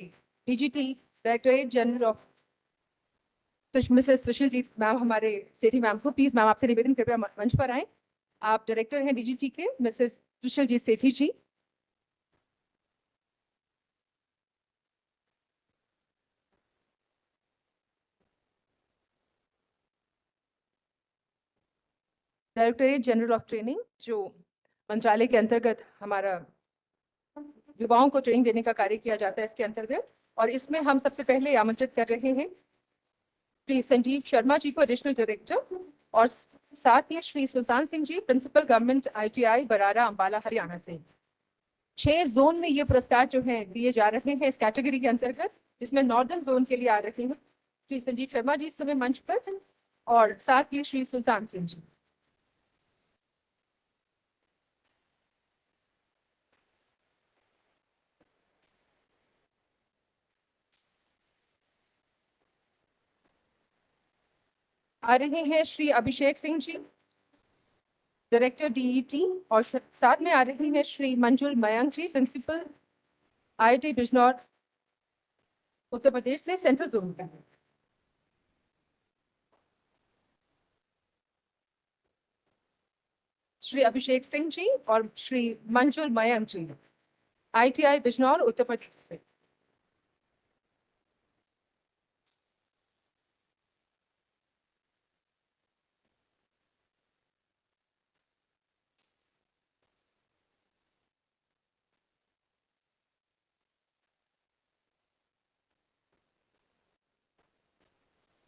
DGT directorate general of Mrs Sushil ji ma'am, हमारे सेठी मैम को। प्लीज मैम आपसे निवेदन, कृपया मंच पर आए। आप डायरेक्टर हैं DGT के, Mrs Sushil ji Sethi ji. Directorate general of training जो मंत्रालय के अंतर्गत हमारा युवाओं को ट्रेनिंग देने का कार्य किया जाता है इसके अंतर्गत, और इसमें हम सबसे पहले आमंत्रित कर रहे हैं श्री संजीव शर्मा जी को, एडिशनल डायरेक्टर, और साथ ही Shri Sultan Singh ji, principal government ITI Barara Ambala Haryana से। 6 जोन में ये पुरस्कार जो है दिए जा रहे हैं इस कैटेगरी के अंतर्गत, जिसमें नॉर्दर्न जोन के लिए आ रहे हैं श्री संजीव शर्मा जी इस समय मंच पर, और साथ ही श्री सुल्तान सिंह जी। आ रहे हैं श्री अभिषेक सिंह जी, डायरेक्टर DET, और साथ में आ रही हैं श्री मंजुल मयंक जी, प्रिंसिपल IIT बिजनौर उत्तर प्रदेश से, सेंट्रल जोन का। श्री अभिषेक सिंह जी और श्री मंजुल मयंक जी, ITI बिजनौर उत्तर प्रदेश से।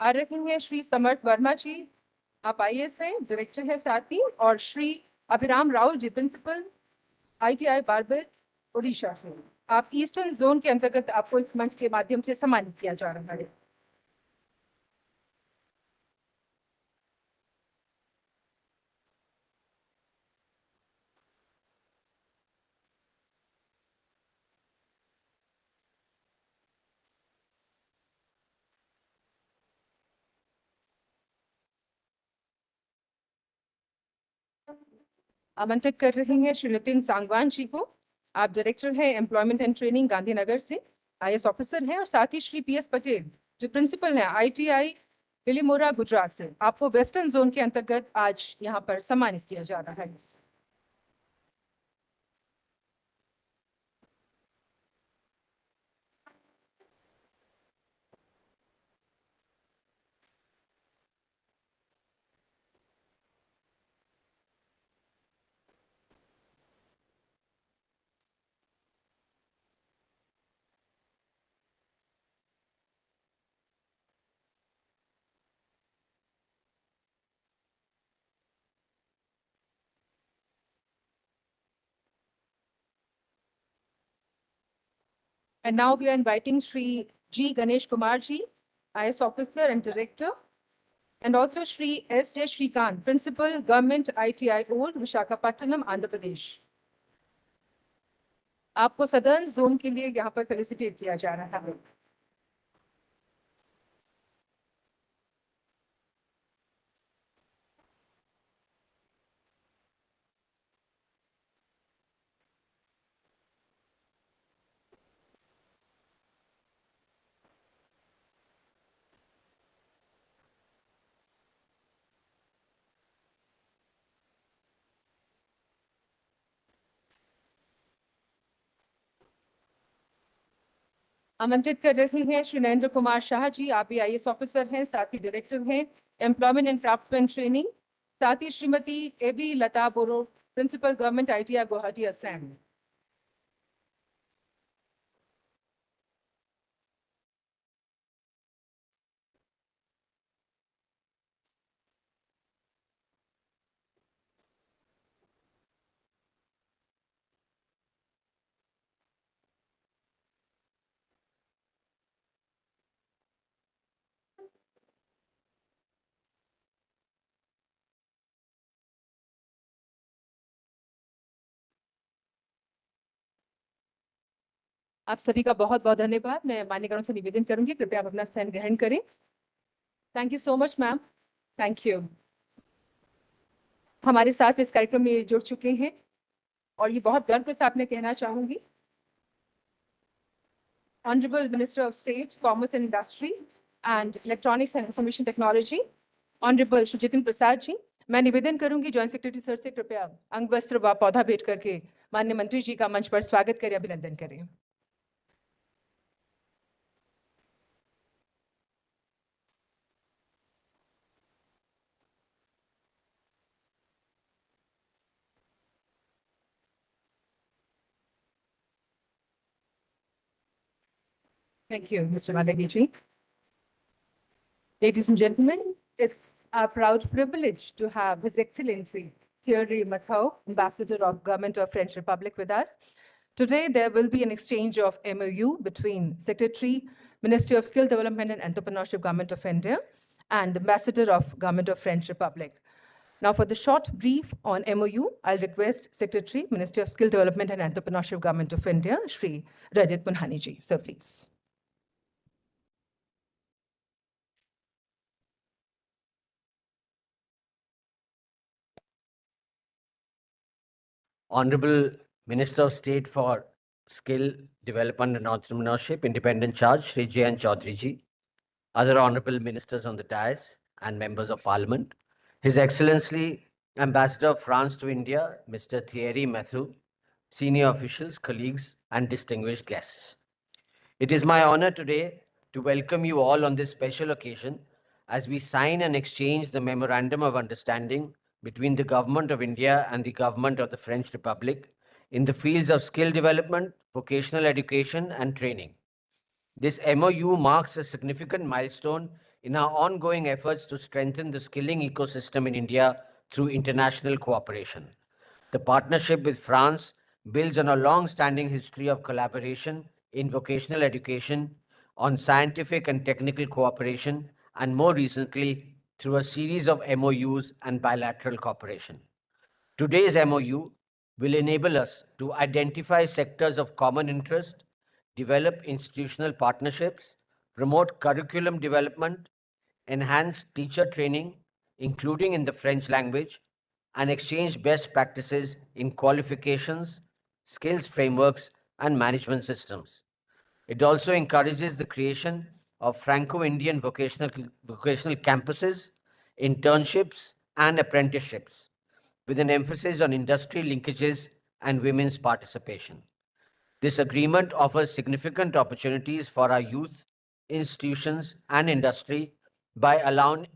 आ रहे हैं श्री समर्थ वर्मा जी, आप IAS हैं, डायरेक्टर है साथ ही, और श्री अभिराम Rao ji, principal ITI barbell Orissa से। आप ईस्टर्न जोन के अंतर्गत आपको इस मंच के माध्यम से सम्मानित किया जा रहा है। आमंत्रित कर रहे हैं श्री नितिन सांगवान जी को, आप डायरेक्टर हैं एम्प्लॉयमेंट एंड ट्रेनिंग गांधीनगर से, IAS ऑफिसर हैं, और साथ ही श्री PS पटेल जो प्रिंसिपल हैं ITI बिलीमोरा गुजरात से। आपको वेस्टर्न जोन के अंतर्गत आज यहाँ पर सम्मानित किया जा रहा है। And now we are inviting Shri G. Ganesh Kumar ji, IAS officer and director, and also Shri S.J. Shrikant, principal, government ITI Old, Visakhapatnam, Andhra Pradesh. आपको सदर्न जोन के लिए यहाँ पर फेलिसिटेट किया जा रहा है। आमंत्रित कर रहे हैं श्री नरेंद्र कुमार शाह जी, आप भी IAS ऑफिसर हैं, साथ ही डायरेक्टर हैं एम्प्लॉयमेंट एंड क्राफ्ट्समैन ट्रेनिंग, साथ ही Shrimati AB Lata Boro, principal government ITI Guwahati Assam. आप सभी का बहुत बहुत धन्यवाद। मैं मान्यगणों से निवेदन करूंगी कृपया आप अपना स्थान ग्रहण करें। Thank you so much ma'am, thank you. हमारे साथ इस कार्यक्रम में जुड़ चुके हैं और ये बहुत गर्व के साथ मैं कहना चाहूंगी, honourable minister of state commerce and industry and electronics and information technology honourable Shri Jitin Prasad ji. मैं निवेदन करूंगी जॉइंट सेक्रेटरी सर से कृपया अंग वस्त्र व पौधा भेंट करके माननीय मंत्री जी का मंच पर स्वागत करें, अभिनंदन करें। Thank you, Mr. Malagiji. Ladies and gentlemen, it's our proud privilege to have His Excellency Thierry Mathau, Ambassador of Government of French Republic, with us. Today, there will be an exchange of MOU between Secretary, Ministry of Skill Development and Entrepreneurship, Government of India, and Ambassador of Government of French Republic. Now, for the short brief on MOU, I'll request Secretary, Ministry of Skill Development and Entrepreneurship, Government of India, Shri Rajat Punhani ji. Sir, please. Honorable Minister of State for Skill Development and Entrepreneurship, Independent Charge, Shri J.N. Chaudhary ji, other honorable ministers on the dais and members of Parliament, His Excellency Ambassador of France to India, Mr. Thierry Mathau, senior officials, colleagues, and distinguished guests. It is my honor today to welcome you all on this special occasion as we sign and exchange the Memorandum of Understanding between the Government of India and the Government of the French Republic in the fields of skill development, vocational education, and training. This MOU marks a significant milestone in our ongoing efforts to strengthen the skilling ecosystem in India through international cooperation. The partnership with France builds on a long-standing history of collaboration in vocational education, on scientific and technical cooperation, and more recently, through a series of MOUs and bilateral cooperation. Today's MOU will enable us to identify sectors of common interest, develop institutional partnerships, promote curriculum development, enhance teacher training, including in the French language, and exchange best practices in qualifications, skills frameworks, and management systems. It also encourages the creation of Franco-Indian vocational campuses, internships, and apprenticeships, with an emphasis on industry linkages and women's participation. This agreement offers significant opportunities for our youth, institutions, and industry by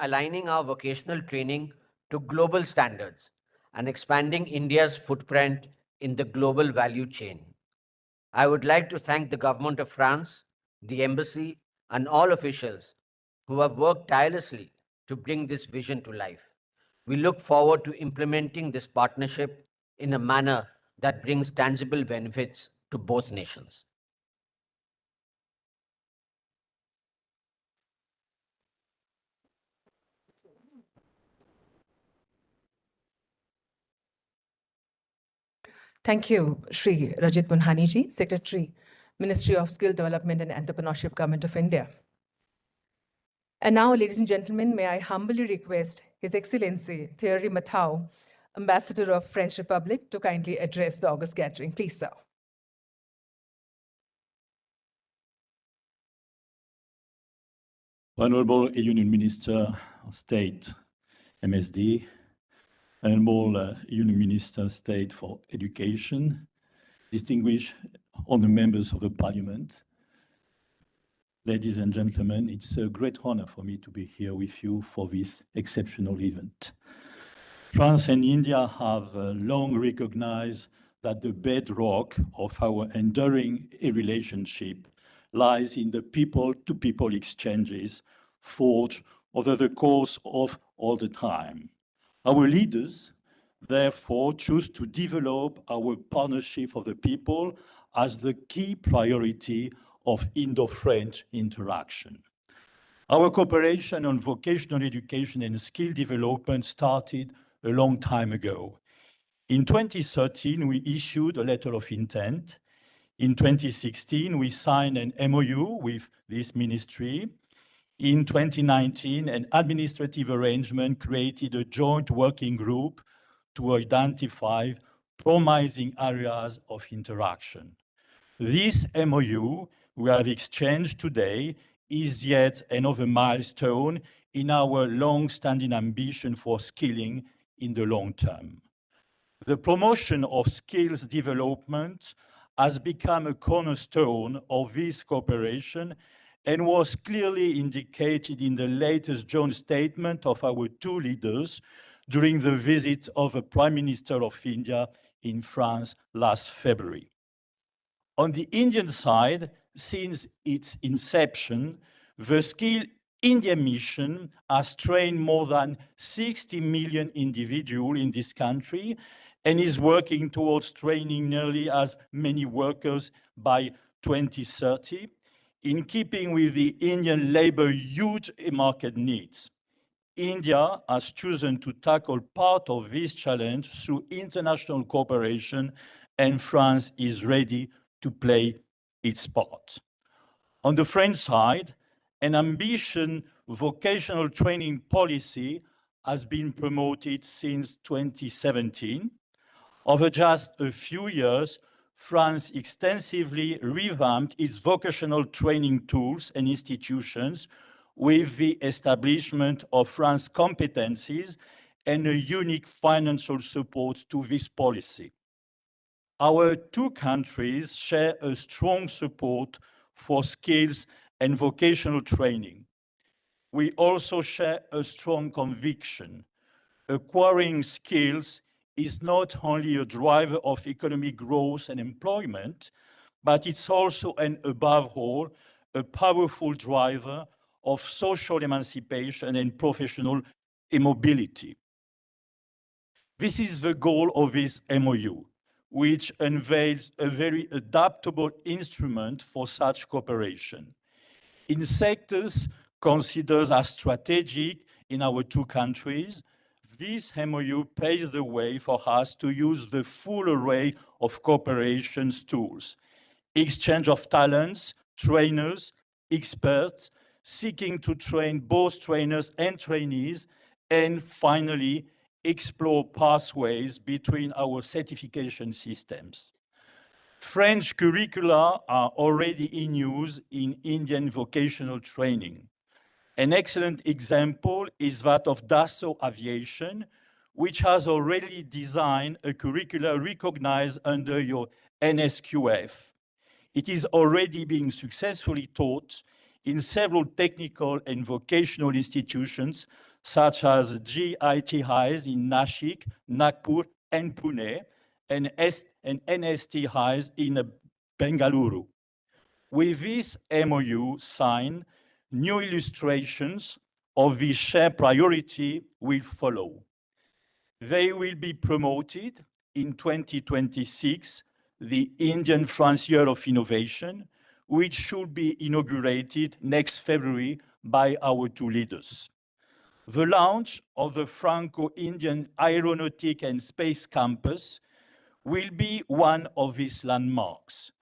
aligning our vocational training to global standards and expanding India's footprint in the global value chain. I would like to thank the Government of France, the Embassy, and all officials who have worked tirelessly to bring this vision to life. We look forward to implementing this partnership in a manner that brings tangible benefits to both nations. Thank you, Shri Rajat Punhani ji, Secretary, Ministry of Skill Development and Entrepreneurship, Government of India. And now, ladies and gentlemen, may I humbly request His Excellency Thierry Mathau, Ambassador of French Republic, to kindly address the august gathering. Please, sir. Honorable Union Minister of State, MSD, Honorable Union Minister of State for Education, distinguished honored members of the Parliament, ladies and gentlemen, it's a great honor for me to be here with you for this exceptional event. France and India have long recognized that the bedrock of our enduring relationship lies in the people-to-people exchanges forged over the course of all the time. Our leaders, therefore, choose to develop our partnership of the people as the key priority of Indo-French interaction. Our cooperation on vocational education and skill development started a long time ago. In 2013, we issued a letter of intent. In 2016, we signed an MOU with this ministry. In 2019, an administrative arrangement created a joint working group to identify promising areas of interaction. This MOU we have exchanged today is yet another milestone in our long-standing ambition for skilling in the long term. The promotion of skills development has become a cornerstone of this cooperation and was clearly indicated in the latest joint statement of our two leaders during the visit of the Prime Minister of India in France last February. On the Indian side, since its inception, the Skill India mission has trained more than 60 million individuals in this country and is working towards training nearly as many workers by 2030, in keeping with the Indian labor huge market needs. India has chosen to tackle part of this challenge through international cooperation, and France is ready to play its part. On the French side, an ambitious vocational training policy has been promoted since 2017. Over just a few years, France extensively revamped its vocational training tools and institutions with the establishment of France competencies and a unique financial support to this policy. Our two countries share a strong support for skills and vocational training. We also share a strong conviction. Acquiring skills is not only a driver of economic growth and employment, but it's also, and above all, a powerful driver of social emancipation and professional mobility. This is the goal of this MOU, which unveils a very adaptable instrument for such cooperation. In sectors considered as strategic in our two countries, this MOU paves the way for us to use the full array of cooperation tools, exchange of talents, trainers, experts, seeking to train both trainers and trainees, and finally, explore pathways between our certification systems. French curricula are already in use in Indian vocational training. An excellent example is that of Dassault Aviation, which has already designed a curricula recognized under your NSQF. It is already being successfully taught in several technical and vocational institutions, such as GITIs in Nashik, Nagpur, and Pune, and NSTIs in Bengaluru. With this MOU signed, new illustrations of this shared priority will follow. They will be promoted in 2026, the Indian-France Year of Innovation, which should be inaugurated next February by our two leaders. The launch of the Franco-Indian Aeronautic and Space Campus will be one of these landmarks.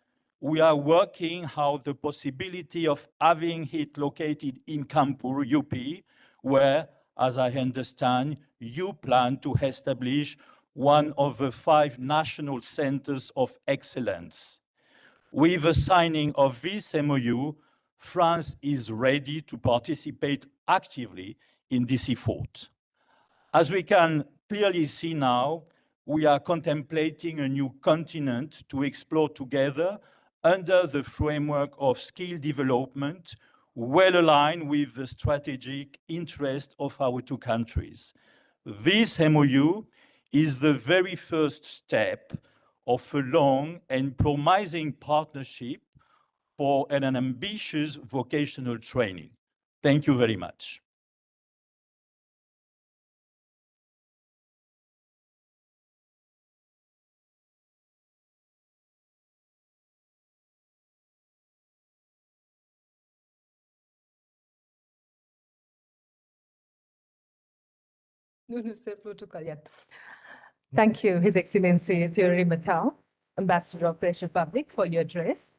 We are working out the possibility of having it located in Kanpur, UP, where, as I understand, you plan to establish one of the 5 national centers of excellence. With the signing of this MOU, France is ready to participate actively in this effort. As we can clearly see now, we are contemplating a new continent to explore together under the framework of skill development, well aligned with the strategic interest of our two countries. This MOU is the very first step of a long and promising partnership for an ambitious vocational training. Thank you very much. Thank you, His Excellency Thierry Matthau, Ambassador of French Republic, for your address.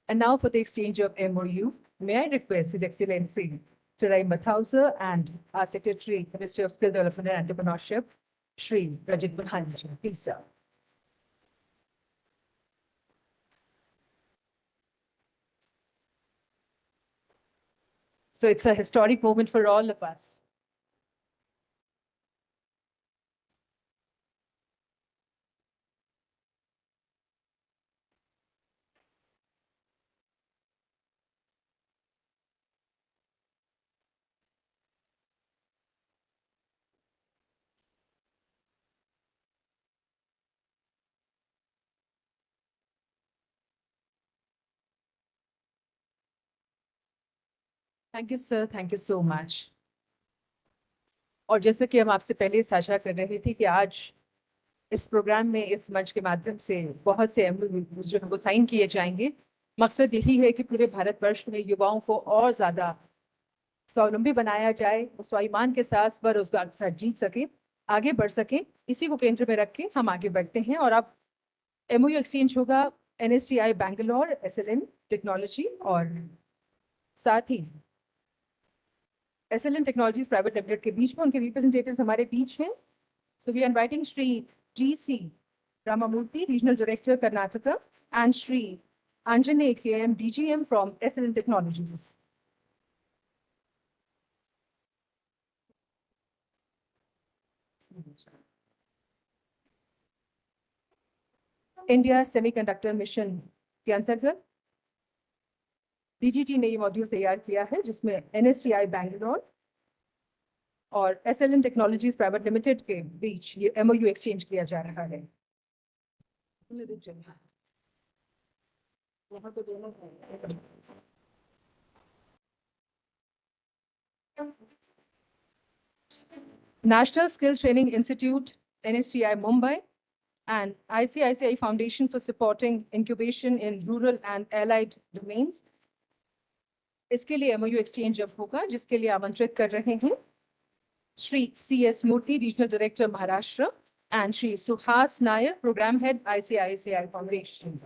And now for the exchange of MOU, may I request His Excellency Thierry Matthau, sir, and our Secretary, Ministry of Skill Development and Entrepreneurship, Shri Rajit Bunhanji. Please, sir. So it's a historic moment for all of us. Thank you sir, thank you so much. और जैसे कि हम आपसे पहले साझा कर रहे थे कि आज इस प्रोग्राम में इस मंच के माध्यम से बहुत से MOU जो है वो साइन किए जाएंगे। मकसद यही है कि पूरे भारतवर्ष में युवाओं को और ज़्यादा स्वावलंबी बनाया जाए, वो स्वाभिमान के साथ स्वरोजगार के साथ जीत सके, आगे बढ़ सके। इसी को केंद्र में रख के हम आगे बढ़ते हैं। और अब MOU एक्सचेंज होगा NSTI बैंगलोर, SLN टेक्नोलॉजी और साथ ही SLN टेक्नोलॉजीज प्राइवेट लिमिटेड के बीच में। उनके रिप्रेजेंटेटिव्स हमारे बीच हैं। So we are inviting Shri GC Ramamurthy, Regional Director, Karnataka, and Shri Anjane KM, DGM from SLN Technologies. India semiconductor mission के अंतर्गत DGT ने ये मॉड्यूल तैयार किया है, जिसमें NSTI बैंगलोर और SLN टेक्नोलॉजीज प्राइवेट लिमिटेड के बीच ये MOU एक्सचेंज किया जा रहा है। यहाँ तो दोनों National Skill Training Institute, NSTI Mumbai, and ICICI Foundation for supporting incubation in rural and allied domains. इसके लिए MOU एक्सचेंज अब होगा, जिसके लिए आमंत्रित कर रहे हैं Shri CS Murthy, regional director Maharashtra, and Shri Suhas Nair, programme head ICICI foundation.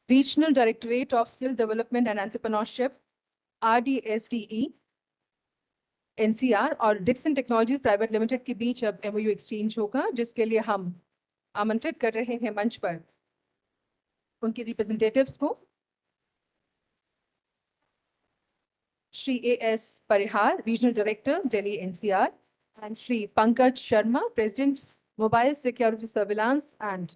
Regional Directorate of Skill Development and Entrepreneurship, RDSDE, NCR और डिक्सन टेक्नोलॉजी प्राइवेट लिमिटेड के बीच अब MOU एक्सचेंज होगा, जिसके लिए हम आमंत्रित कर रहे हैं मंच पर उनके रिप्रेजेंटेटिव्स को। Shri AS Parihar, regional director, Delhi NCR, and Shri Pankaj Sharma, president, mobile security surveillance and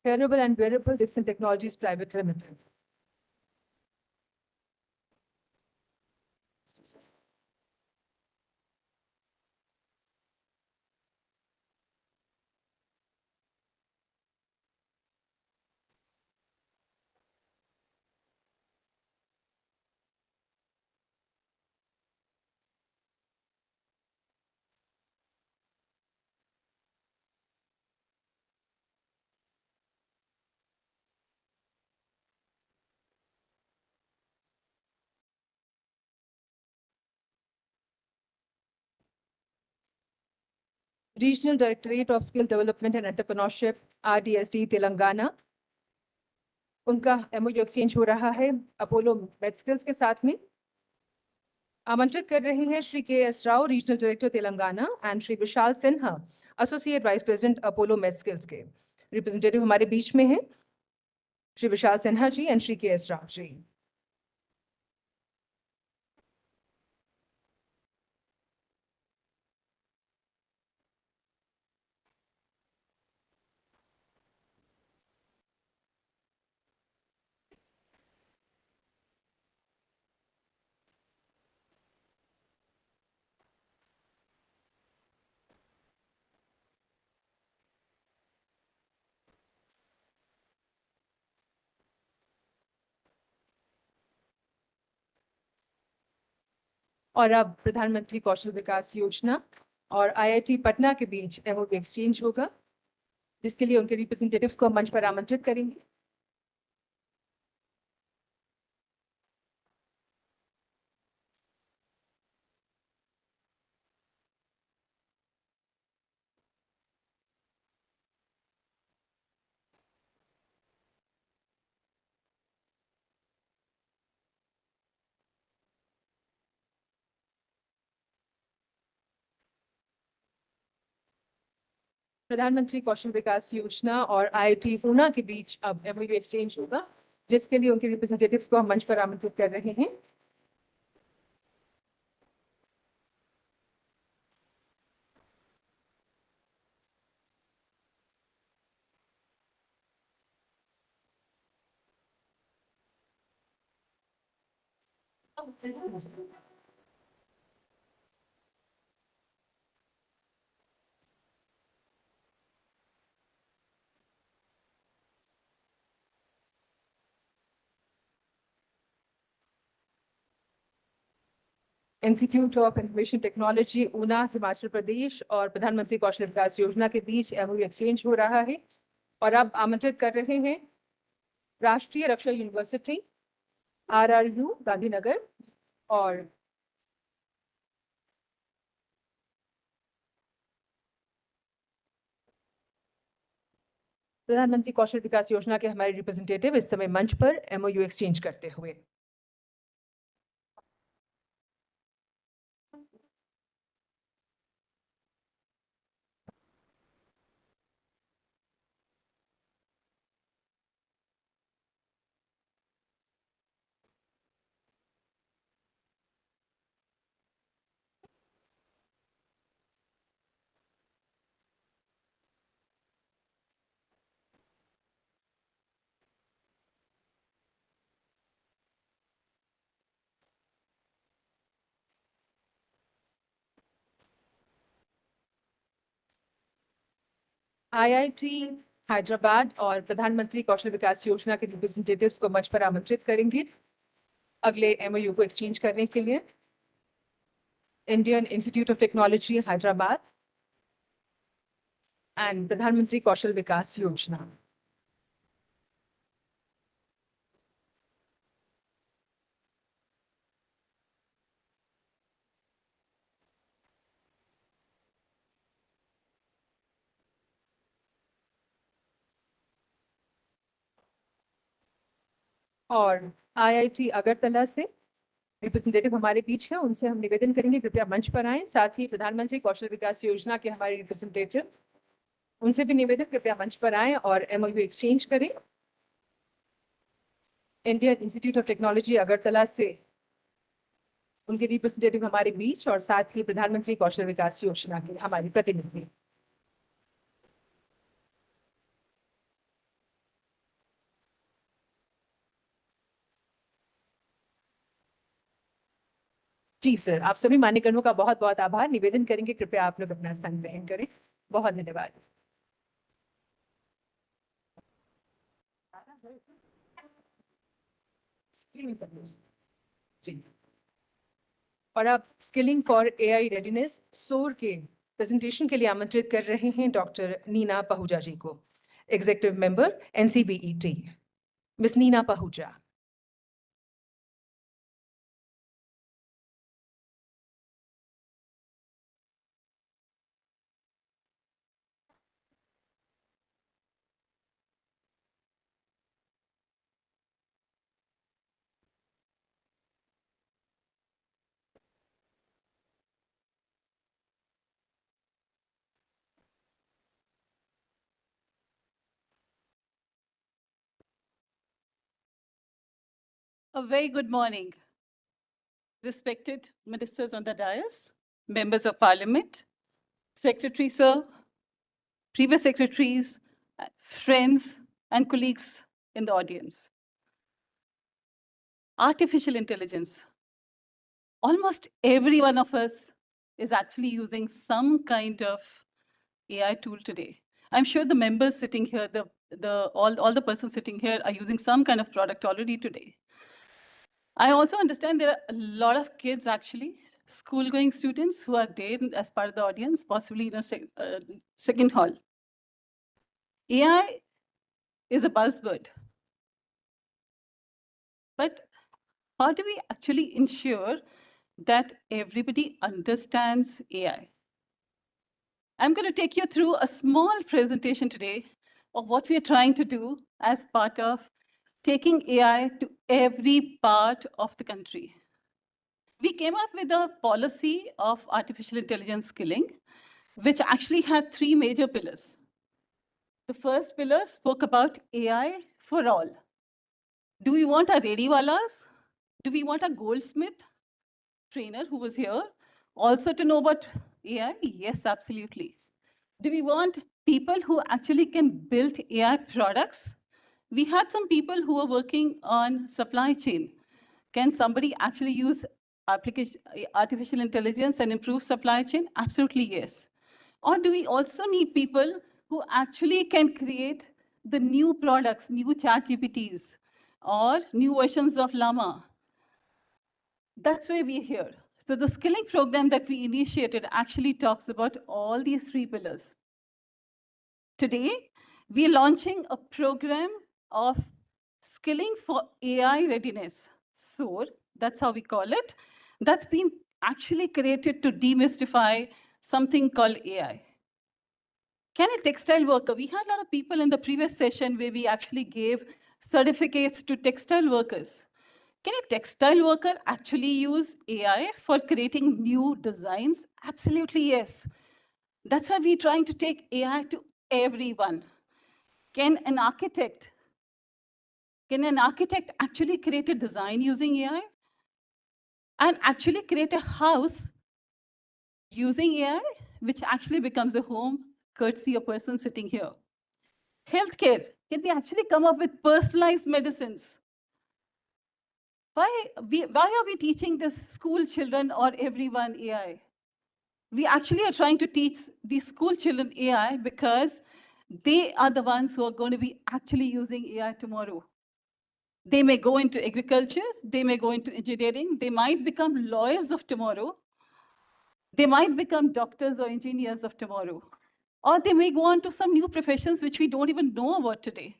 Wearable and Wearable Dixon Technologies Private Limited. Regional Directorate of Skill Development and Entrepreneurship, RDSD, Telangana, उनका MOU एक्सचेंज हो रहा है अपोलो मेडस्किल्स के साथ में। आमंत्रित कर रहे हैं Shri KS Rao, regional director Telangana, and Shri Vishal Sinha, associate vice president Apollo MedSkills के। रिप्रेजेंटेटिव हमारे बीच में हैं श्री विशाल सिन्हा जी एंड श्री KS राव जी। और अब प्रधानमंत्री कौशल विकास योजना और IIT पटना के बीच MOU एक्सचेंज होगा, जिसके लिए उनके रिप्रेजेंटेटिव्स को मंच पर आमंत्रित करेंगे। प्रधानमंत्री कौशल विकास योजना और IIT पूना के बीच अब MOU एक्सचेंज होगा, जिसके लिए उनके रिप्रेजेंटेटिव्स को हम मंच पर आमंत्रित कर रहे हैं। Institute of information technology Una Himachal Pradesh और प्रधानमंत्री कौशल विकास योजना के बीच एमओयू एक्सचेंज हो रहा है और अब आमंत्रित कर रहे हैं राष्ट्रीय रक्षा यूनिवर्सिटी RRU गांधीनगर और प्रधानमंत्री कौशल विकास योजना के हमारे रिप्रेजेंटेटिव इस समय मंच पर एमओयू एक्सचेंज करते हुए। IIT हैदराबाद और प्रधानमंत्री कौशल विकास योजना के रिप्रेजेंटेटिव्स को मंच पर आमंत्रित करेंगे अगले एमओयू को एक्सचेंज करने के लिए। Indian institute of technology Hyderabad and प्रधानमंत्री कौशल विकास योजना। और IIT अगरतला से रिप्रेजेंटेटिव हमारे बीच है, उनसे हम निवेदन करेंगे कृपया मंच पर आएं। साथ ही प्रधानमंत्री कौशल विकास योजना के हमारे रिप्रेजेंटेटिव, उनसे भी निवेदन कृपया मंच पर आएं और एमओयू एक्सचेंज करें। Indian institute of technology Agartala से उनके रिप्रेजेंटेटिव हमारे बीच और साथ ही प्रधानमंत्री कौशल विकास योजना के हमारे प्रतिनिधि। जी सर, आप सभी मान्यगणों का बहुत बहुत आभार। निवेदन करेंगे कृपया आप लोग अपना स्थान ग्रहण करें। बहुत धन्यवाद। जी, और अब स्किलिंग फॉर AI रेडीनेस सोर के प्रेजेंटेशन के लिए आमंत्रित कर रहे हैं डॉक्टर नीना पहूजा जी को, executive member NCBET। Miss Neena Pahuja. A very good morning, respected ministers on the dais, members of parliament, secretary sir, previous secretaries, friends and colleagues in the audience. Artificial intelligence. Almost every one of us is actually using some kind of AI tool today. I'm sure the members sitting here, all the persons sitting here are using some kind of product already today. I also understand there are a lot of kids, actually, school-going students who are there as part of the audience, possibly in a second hall. AI is a buzzword. But how do we actually ensure that everybody understands AI? I'm going to take you through a small presentation today of what we are trying to do as part of taking AI to every part of the country. We came up with a policy of artificial intelligence skilling, which actually had three major pillars. The first pillar spoke about AI for all. Do we want our rediwalas? Do we want a goldsmith trainer who was here also to know about AI? Yes, absolutely. Do we want people who actually can build AI products? We had some people who were working on supply chain. Can somebody actually use artificial intelligence and improve supply chain? Absolutely yes. Or do we also need people who actually can create the new products, new ChatGPTs, or new versions of Llama? That's why we're here. So the skilling program that we initiated actually talks about all these three pillars. Today, we're launching a program of skilling for AI readiness. SOAR, that's how we call it. That's been actually created to demystify something called AI. Can a textile worker, we had a lot of people in the previous session where we actually gave certificates to textile workers. Can a textile worker actually use AI for creating new designs? Absolutely yes. That's why we're trying to take AI to everyone. Can an architect actually create a design using AI? And actually create a house using AI, which actually becomes a home, courtesy of a person sitting here. Healthcare, can we actually come up with personalized medicines? Why are we teaching the school children or everyone AI? We actually are trying to teach these school children AI because they are the ones who are going to be actually using AI tomorrow. They may go into agriculture, they may go into engineering, they might become lawyers of tomorrow, they might become doctors or engineers of tomorrow, or they may go on to some new professions which we don't even know about today.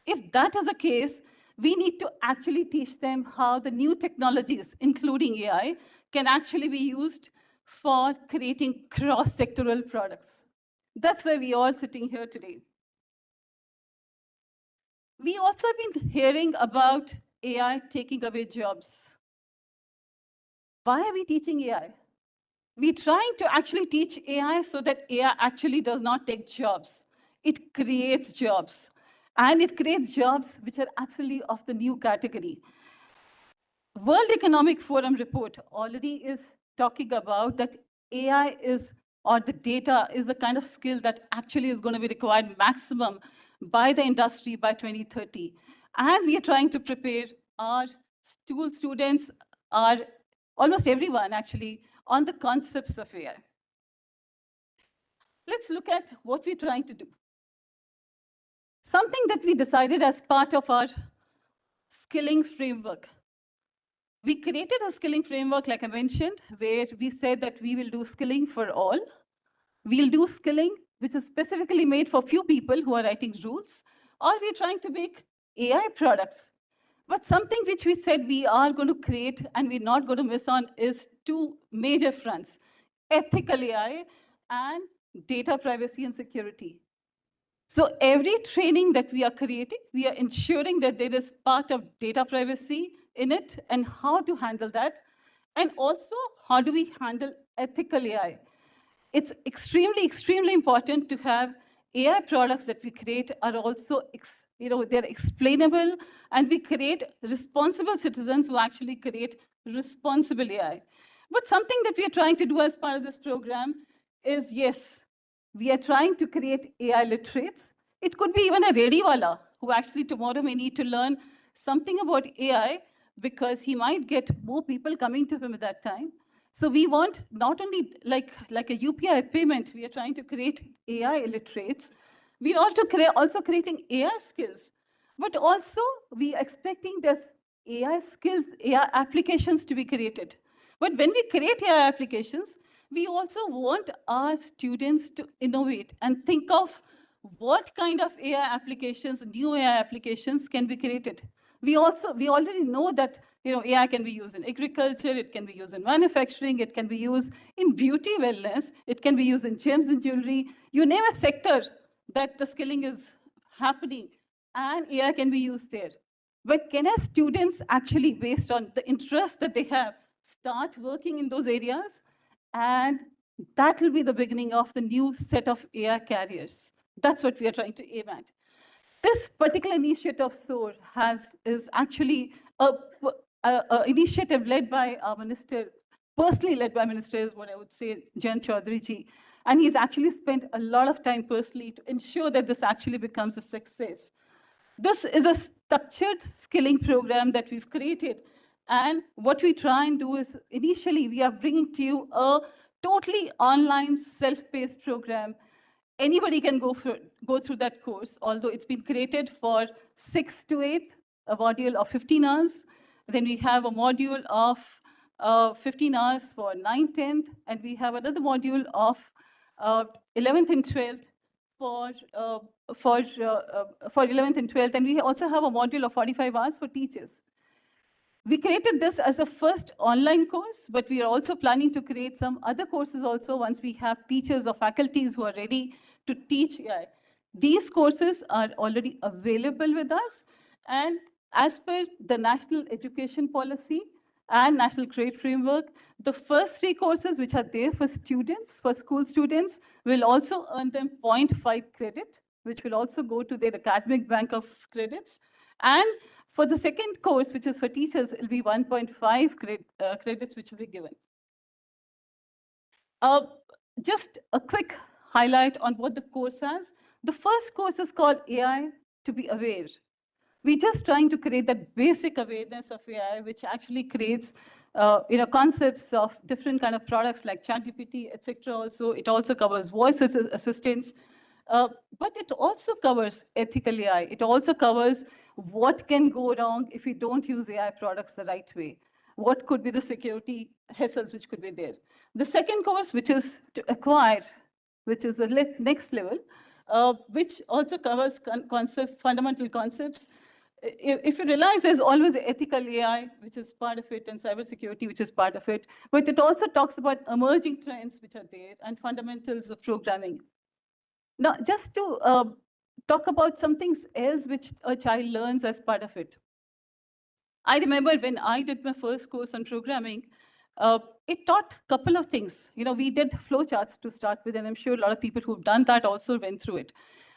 If that is the case, we need to actually teach them how the new technologies, including AI, can actually be used for creating cross-sectoral products. That's why we're all sitting here today. We also have been hearing about AI taking away jobs. Why are we teaching AI? We're trying to actually teach AI so that AI actually does not take jobs. It creates jobs. And it creates jobs which are absolutely of the new category. World Economic Forum report already is talking about that AI is, or the data is the kind of skill that actually is going to be required maximum by the industry by 2030. And we are trying to prepare our school students, almost everyone actually, on the concepts of AI. Let's look at what we're trying to do. Something that we decided as part of our skilling framework. We created a skilling framework, like I mentioned, where we said that we will do skilling for all. We'll do skilling, which is specifically made for few people who are writing rules, or we're trying to make AI products. But something which we said we are going to create and we're not going to miss on is two major fronts: ethical AI and data privacy and security. So every training that we are creating, we are ensuring that there is part of data privacy in it and how to handle that. And also, how do we handle ethical AI? It's extremely, extremely important to have AI products that we create are also, they're explainable, and we create responsible citizens who actually create responsible AI. But something that we are trying to do as part of this program is, yes, we are trying to create AI literates. It could be even a rediwala who actually tomorrow may need to learn something about AI because he might get more people coming to him at that time. So we want not only like a UPI payment, we are trying to create AI illiterates. We're also creating AI skills, but also we are expecting there's AI skills, AI applications to be created. But when we create AI applications, we also want our students to innovate and think of what kind of AI applications, new AI applications can be created. We already know that AI can be used in agriculture, it can be used in manufacturing, it can be used in beauty wellness, it can be used in gems and jewelry. You name a sector that the skilling is happening, and AI can be used there. But can our students actually, based on the interest that they have, start working in those areas? And that will be the beginning of the new set of AI careers. That's what we are trying to aim at. This particular initiative, SOAR, is actually an initiative led by our minister, personally led by Minister, is what I would say, Jayant Chaudhary ji. And he's actually spent a lot of time personally to ensure that this actually becomes a success. This is a structured skilling program that we've created And what we try and do is, initially, we are bringing to you a totally online, self-paced program. Anybody can go through that course, although it's been created for 6th to 8th, a module of 15 hours. Then we have a module of 15 hours for 9th, 10th, and we have another module of 11th and 12th for 11th and 12th, and we also have a module of 45 hours for teachers. We created this as a first online course, but we are also planning to create some other courses also once we have teachers or faculties who are ready to teach AI. These courses are already available with us, and as per the National Education Policy and National Credit Framework, the first 3 courses which are there for students, for school students, will also earn them 0.5 credit, which will also go to their academic bank of credits. And for the second course, which is for teachers, it will be 1.5 credits which will be given. Just a quick highlight on what the course has. The first course is called AI to be aware. We're just trying to create that basic awareness of AI, which actually creates concepts of different kind of products like ChatGPT, etc. Also, it also covers voice assistants, but it also covers ethical AI. It also covers what can go wrong if we don't use AI products the right way. What could be the security hassles which could be there? The second course, which is to acquire, which is the next level, which also covers fundamental concepts. If you realize there's always ethical AI, which is part of it, and cybersecurity, which is part of it, but it also talks about emerging trends which are there and fundamentals of programming. Now, just to talk about some things else which a child learns as part of it. I remember when I did my first course on programming, it taught a couple of things. We did flowcharts to start with, and I'm sure a lot of people who've done that also went through it.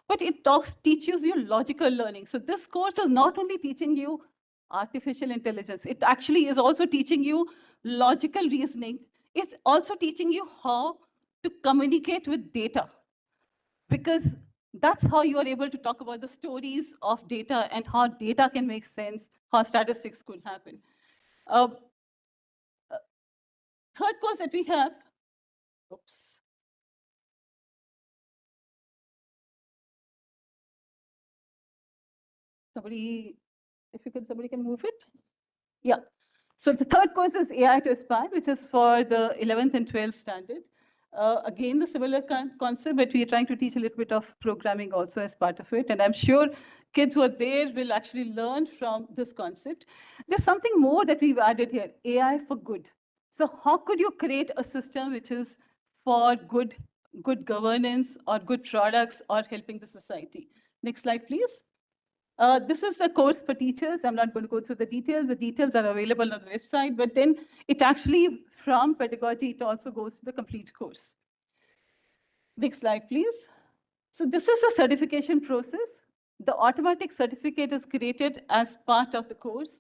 But it teaches you logical learning. So this course is not only teaching you artificial intelligence, it actually is also teaching you logical reasoning. It's also teaching you how to communicate with data, because that's how you are able to talk about the stories of data and how data can make sense, how statistics could happen. Third course that we have, oops. Somebody can move it? Yeah. So the third course is AI to Aspire, which is for the 11th and 12th standard. Again, the similar concept, but we are trying to teach a little bit of programming also as part of it. And I'm sure kids who are there will actually learn from this concept. There's something more that we've added here, AI for good. So how could you create a system which is for good governance or good products or helping the society? Next slide, please. This is the course for teachers. I'm not going to go through the details. The details are available on the website, but then it actually, from pedagogy, it also goes to the complete course. Next slide, please. So this is the certification process. The automatic certificate is created as part of the course.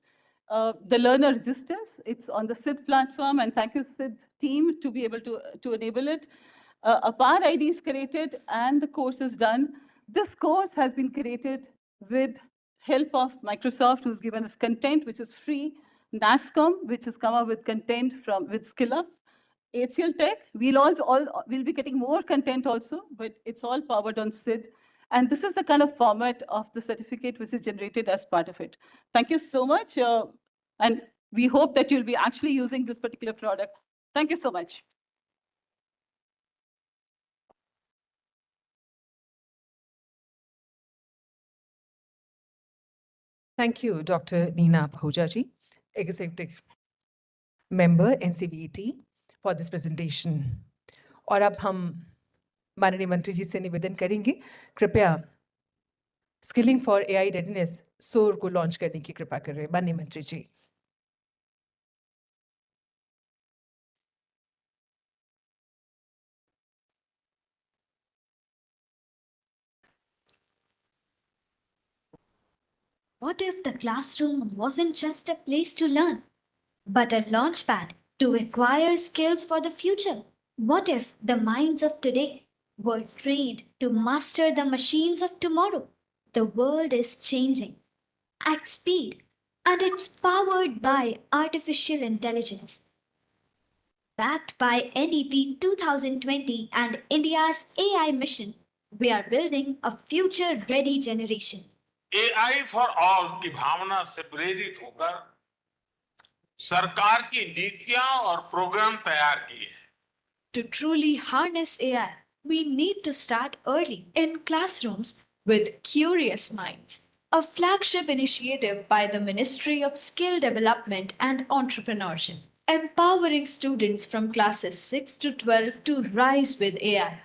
The learner registers. It's on the SID platform, and thank you, SID team, to be able to enable it. A PAR ID is created, and the course is done. This course has been created with help of Microsoft, who's given us content, which is free, NASCOM, which has come up with content with SkillUp, HCL Tech. We'll be getting more content also, but it's all powered on SID. And this is the kind of format of the certificate which is generated as part of it. Thank you so much. And we hope that you'll be actually using this particular product. Thank you so much. Thank you, Dr. Neena Bhujaji, Executive Member, NCVET, for this presentation. और अब हम माननीय मंत्री जी से निवेदन करेंगे, कृपया skilling for AI readiness सोर को लॉन्च करने की कृपा करें, माननीय मंत्री जी. What if the classroom wasn't just a place to learn, but a launchpad to acquire skills for the future? What if the minds of today were trained to master the machines of tomorrow? The world is changing at speed. and it's powered by artificial intelligence. Backed by NEP 2020 and India's AI mission, we are building a future-ready generation. AI for all की भावना से प्रेरित होकर सरकार की नीतियां और programme तैयार किए हैं। To truly harness AI, we need to start early in classrooms with curious minds. A flagship initiative by the Ministry of Skill Development and Entrepreneurship, empowering students from classes 6 to 12 to rise with AI.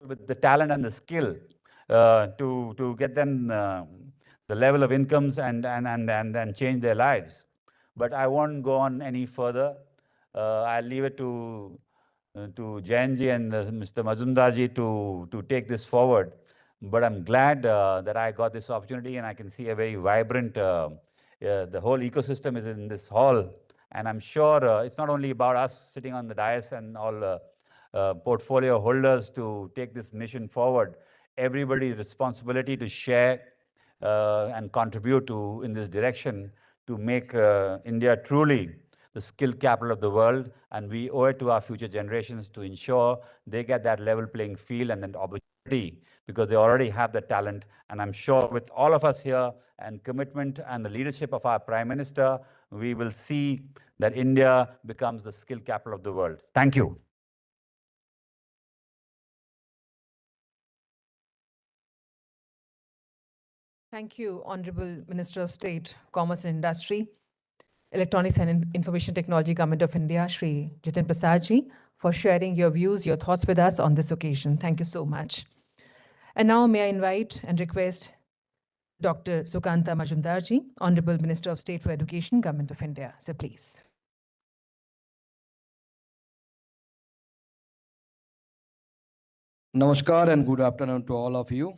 with the talent and the skill to get them the level of incomes and change their lives. But I won't go on any further. I'll leave it to Jainji and Mr. Mazumdarji to take this forward. But I'm glad that I got this opportunity, and I can see a very vibrant, the whole ecosystem is in this hall. And I'm sure it's not only about us sitting on the dais and all portfolio holders to take this mission forward. Everybody's responsibility to share and contribute to in this direction to make India truly the skill capital of the world, and we owe it to our future generations to ensure they get that level playing field and that opportunity, because they already have the talent. And I'm sure with all of us here and commitment and the leadership of our Prime Minister, we will see that India becomes the skill capital of the world. Thank you. Thank you, Honorable Minister of State, Commerce and Industry, Electronics and Information Technology, Government of India, Shri Jitin Prasad ji, for sharing your views, your thoughts with us on this occasion. Thank you so much. And now may I invite and request Dr. Sukanta Majumdarji, Honorable Minister of State for Education, Government of India. So please. Namaskar and good afternoon to all of you.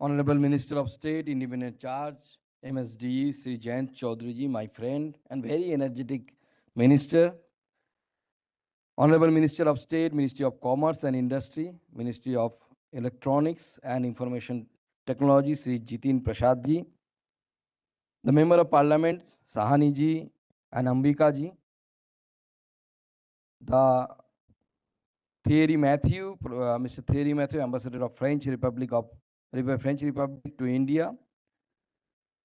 Honorable Minister of State, Independent Charge, MSD, Sri Jayant Chaudhary ji, my friend and very energetic minister. Honorable Minister of State, Ministry of Commerce and Industry, Ministry of Electronics and Information Technology, Sri Jitin Prasad ji. The Member of Parliament, Sahani ji and Ambika ji. The Mr. Thierry Matthew, Ambassador of French Republic to India.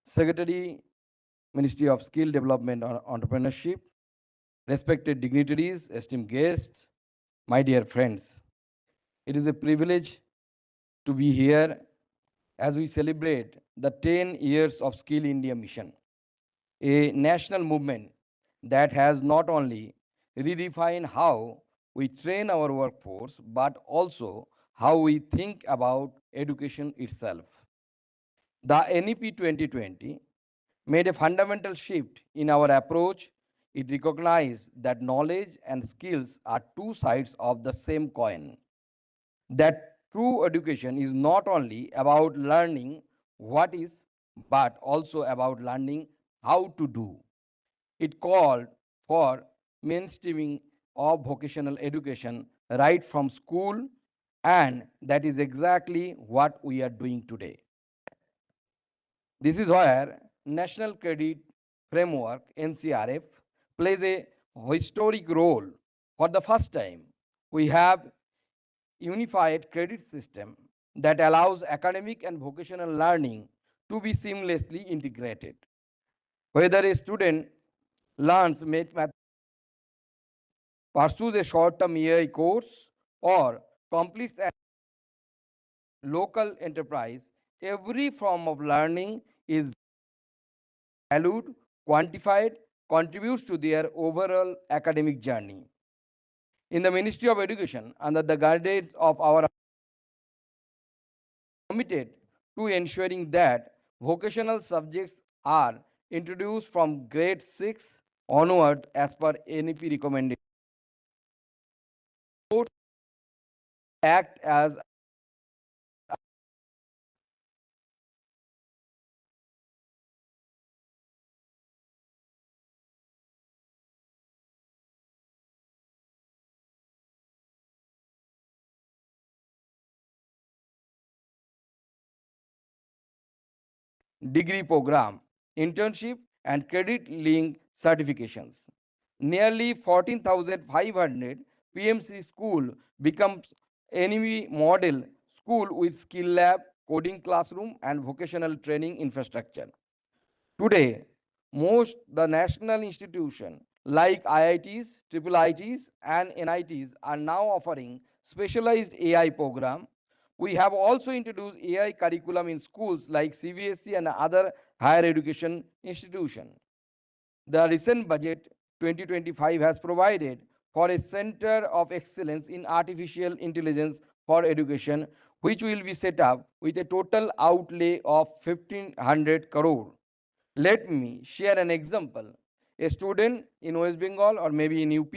Secretary, Ministry of Skill Development and Entrepreneurship. Respected dignitaries, esteemed guests, my dear friends. It is a privilege to be here as we celebrate the 10 years of Skill India mission, a national movement that has not only redefined how we train our workforce, but also how we think about education itself. The NEP 2020 made a fundamental shift in our approach. It recognized that knowledge and skills are two sides of the same coin. That true education is not only about learning what is, but also about learning how to do. It called for mainstreaming of vocational education right from school, and that is exactly what we are doing today. This is where National Credit Framework, NCRF, plays a historic role. For the first time, we have unified credit system that allows academic and vocational learning to be seamlessly integrated. Whether a student learns mathematics, pursues a short-term AI course, or completes a local enterprise, every form of learning is valued, quantified, contributes to their overall academic journey. In the Ministry of Education, under the guidance of our committed to ensuring that vocational subjects are introduced from grade 6 onward as per NEP recommendation. Act as degree program, internship and credit link certifications. Nearly 14,500 PMC school becomes NEP model school with skill lab, coding classroom and vocational training infrastructure. Today, most the national institutions like IITs, IIITs and NITs are now offering specialized AI program. We have also introduced AI curriculum in schools like CBSE and other higher education institutions. The recent budget 2025 has provided for a center of excellence in artificial intelligence for education, which will be set up with a total outlay of 1,500 crore. Let me share an example. A student in West Bengal or maybe in UP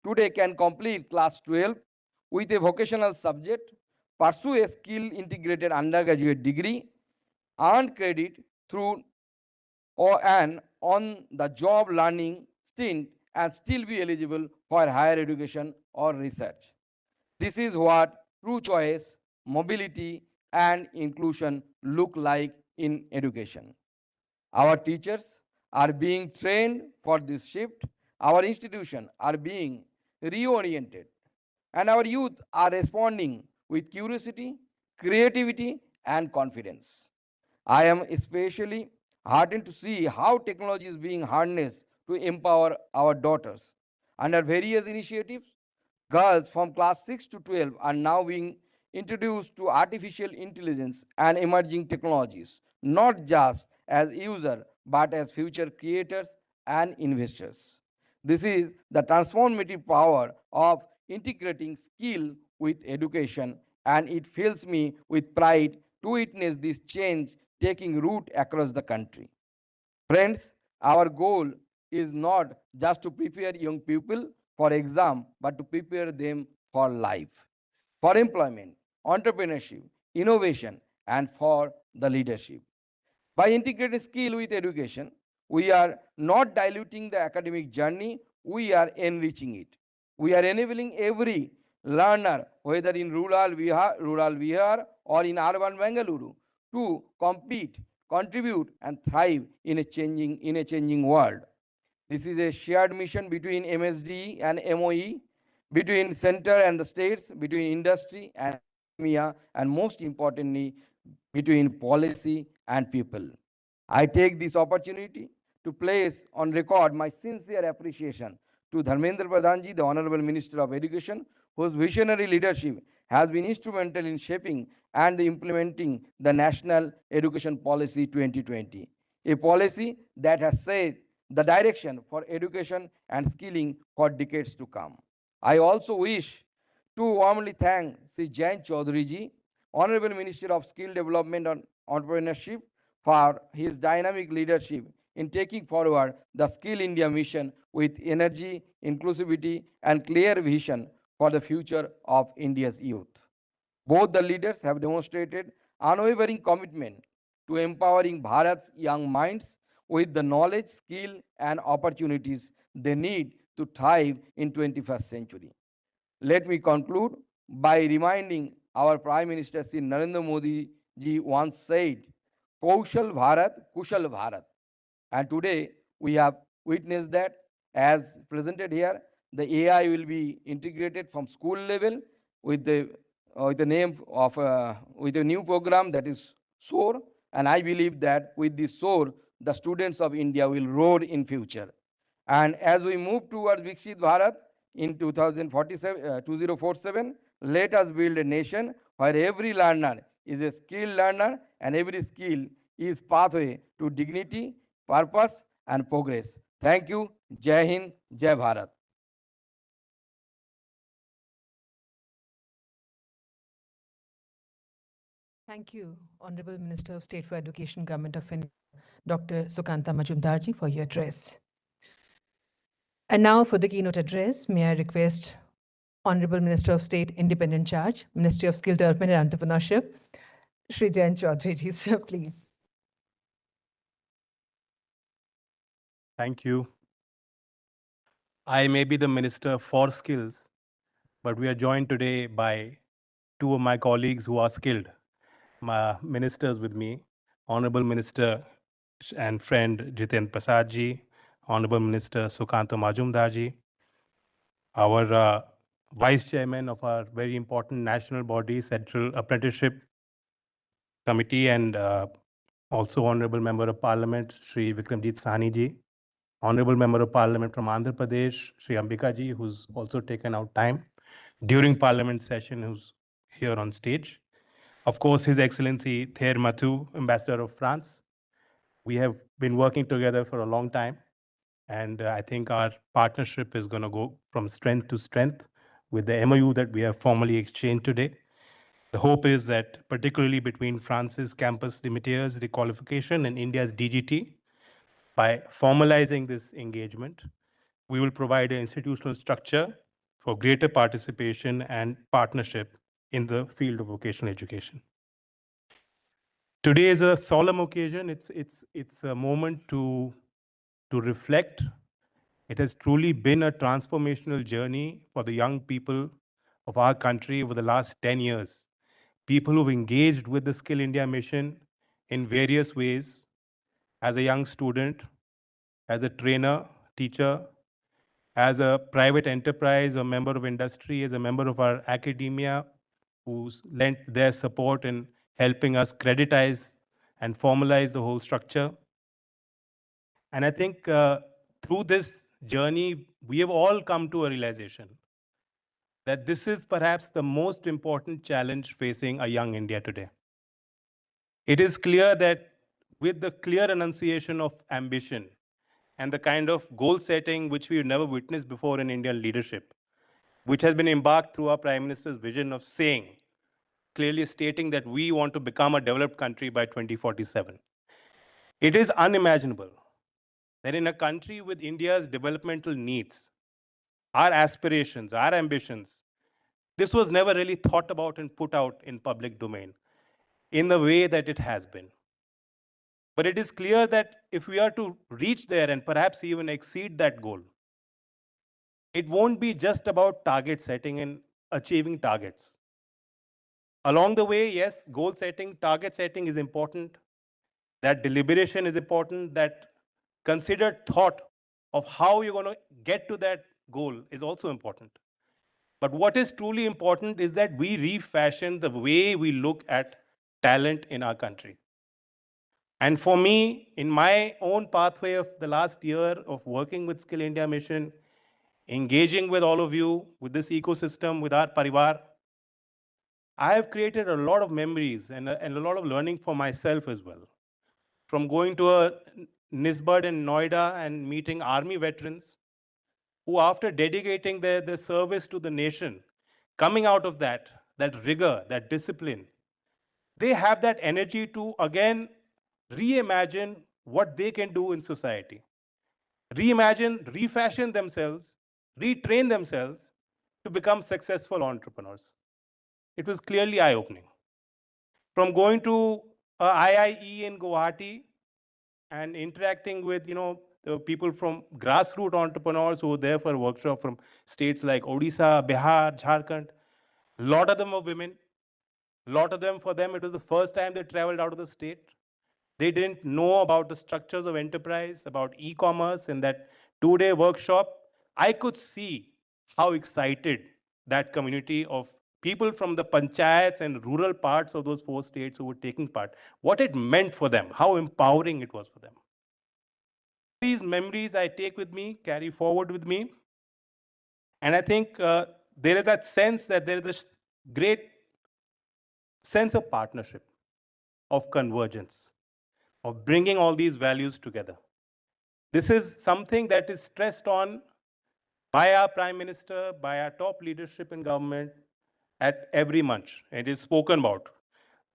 today can complete class 12 with a vocational subject, pursue a skill integrated undergraduate degree, earn credit through or an on-the-job learning stint and still be eligible for higher education or research. This is what true choice, mobility, and inclusion look like in education. Our teachers are being trained for this shift. Our institutions are being reoriented. And our youth are responding with curiosity, creativity, and confidence. I am especially heartened to see how technology is being harnessed to empower our daughters. Under various initiatives, girls from class 6 to 12 are now being introduced to artificial intelligence and emerging technologies, not just as users, but as future creators and investors. This is the transformative power of integrating skill with education, and it fills me with pride to witness this change taking root across the country. Friends, our goal is not just to prepare young people for exam, but to prepare them for life, for employment, entrepreneurship, innovation, and for the leadership. By integrating skill with education, we are not diluting the academic journey, we are enriching it. We are enabling every learner, whether in rural Bihar or in urban Bengaluru, to compete, contribute, and thrive in a changing world. This is a shared mission between MSD and MOE, between center and the states, between industry and academia, and most importantly, between policy and people. I take this opportunity to place on record my sincere appreciation to Dharmendra Pradhanji, the Honorable Minister of Education, whose visionary leadership has been instrumental in shaping and implementing the National Education Policy 2020, a policy that has set the direction for education and skilling for decades to come. I also wish to warmly thank Sri Jain Chaudhary ji, Honorable Minister of Skill Development and Entrepreneurship, for his dynamic leadership in taking forward the Skill India mission with energy, inclusivity, and clear vision for the future of India's youth. Both the leaders have demonstrated unwavering commitment to empowering Bharat's young minds with the knowledge, skill, and opportunities they need to thrive in 21st century. Let me conclude by reminding our Prime Minister Sri Narendra Modi ji once said, Kaushal Bharat, Kushal Bharat. And today we have witnessed that as presented here, the AI will be integrated from school level with the name of with a new program that is SOAR. And I believe that with this SOAR, the students of India will roar in future. And as we move towards Viksit Bharat in 2047, let us build a nation where every learner is a skilled learner and every skill is pathway to dignity, purpose, and progress. Thank you. Jai Hind, Jai Bharat. Thank you, Honorable Minister of State for Education, Government of India, Dr. Sukanta Majumdarji, for your address. And now for the keynote address, may I request Honorable Minister of State, Independent Charge, Ministry of Skill Development and Entrepreneurship, Shri Jain Chaudhary ji, sir, please. Thank you. I may be the Minister for Skills, but we are joined today by two of my colleagues who are skilled, my ministers with me, Honorable Minister and friend Jiten Prasad ji, Honorable Minister Sukanta Majumdar ji, our Vice Chairman of our very important national body, Central Apprenticeship Committee, and also Honorable Member of Parliament, Shri Vikramjit Sahni ji, Honorable Member of Parliament from Andhra Pradesh, Shri Ambika ji, who's also taken out time during Parliament session, who's here on stage. Of course, His Excellency Thair Mathieu, Ambassador of France. We have been working together for a long time, and I think our partnership is going to go from strength to strength with the MOU that we have formally exchanged today. The hope is that, particularly between France's campus limitiers requalification and India's DGT, by formalizing this engagement, we will provide an institutional structure for greater participation and partnership in the field of vocational education. Today is a solemn occasion. It's a moment to reflect. It has truly been a transformational journey for the young people of our country over the last 10 years. People who've engaged with the Skill India mission in various ways, as a young student, as a trainer, teacher, as a private enterprise or member of industry, as a member of our academia, who's lent their support in helping us creditize and formalize the whole structure. And I think through this journey, we have all come to a realization that this is perhaps the most important challenge facing a young India today. It is clear that with the clear enunciation of ambition and the kind of goal setting which we've never witnessed before in Indian leadership, which has been embarked through our Prime Minister's vision of saying, clearly stating that we want to become a developed country by 2047. It is unimaginable that in a country with India's developmental needs, our aspirations, our ambitions, this was never really thought about and put out in public domain in the way that it has been. But it is clear that if we are to reach there and perhaps even exceed that goal, it won't be just about target setting and achieving targets. Along the way, yes, goal setting, target setting is important. That deliberation is important. That considered thought of how you're going to get to that goal is also important. But what is truly important is that we refashion the way we look at talent in our country. And for me, in my own pathway of the last year of working with Skill India Mission, engaging with all of you, with this ecosystem, with our parivar, I have created a lot of memories and a lot of learning for myself as well. From going to a NISBUD in Noida and meeting army veterans who, after dedicating their service to the nation, coming out of that rigor, that discipline, they have that energy to again reimagine what they can do in society. Reimagine, refashion themselves, retrain themselves to become successful entrepreneurs. It was clearly eye-opening. From going to IIE in Guwahati and interacting with the people from grassroots entrepreneurs who were there for a workshop from states like Odisha, Bihar, Jharkhand. A lot of them were women. A lot of them, for them, it was the first time they traveled out of the state. They didn't know about the structures of enterprise, about e-commerce. In that 2-day workshop, I could see how excited that community of people from the panchayats and rural parts of those 4 states who were taking part, what it meant for them, how empowering it was for them. These memories I take with me, carry forward with me. And I think there is that sense that there is this great sense of partnership, of convergence, of bringing all these values together. This is something that is stressed on by our Prime Minister, by our top leadership in government at every munch. It is spoken about.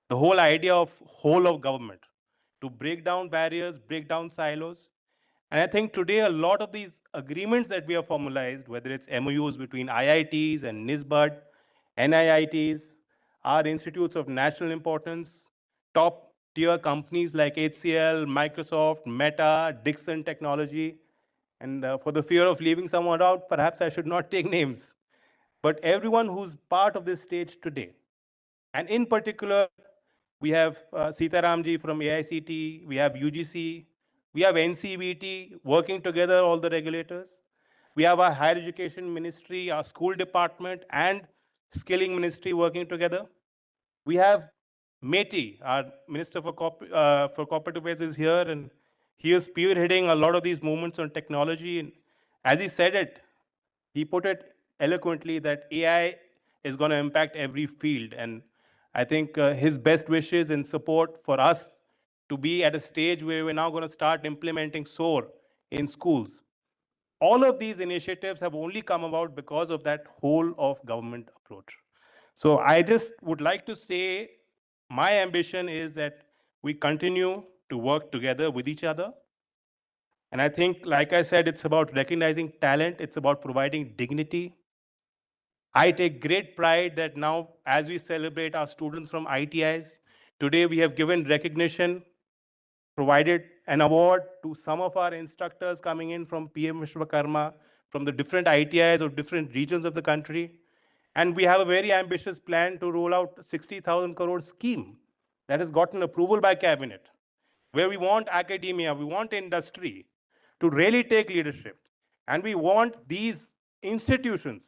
The whole idea of whole of government, to break down barriers, break down silos. And I think today a lot of these agreements that we have formalized, whether it's MOUs between IITs and NISBUD, NIITs, our institutes of national importance, top tier companies like HCL, Microsoft, Meta, Dixon Technology, and for the fear of leaving someone out, perhaps I should not take names. But everyone who's part of this stage today, and in particular, we have Sitaramji from AICT, we have UGC, we have NCVT working together, all the regulators. We have our higher education ministry, our school department, and skilling ministry working together. We have Meti, our Minister for Corporate Affairs is here, and he is spearheading a lot of these movements on technology. And as he said it, he put it eloquently that AI is going to impact every field. And I think his best wishes and support for us to be at a stage where we're now going to start implementing SOAR in schools. All of these initiatives have only come about because of that whole of government approach. So I just would like to say my ambition is that we continue to work together with each other. And I think, like I said, it's about recognizing talent. It's about providing dignity. I take great pride that now, as we celebrate our students from ITIs, today we have given recognition, provided an award to some of our instructors coming in from PM Vishwakarma, from the different ITIs of different regions of the country. And we have a very ambitious plan to roll out a 60,000 crore scheme that has gotten approval by cabinet, where we want academia, we want industry to really take leadership. And we want these institutions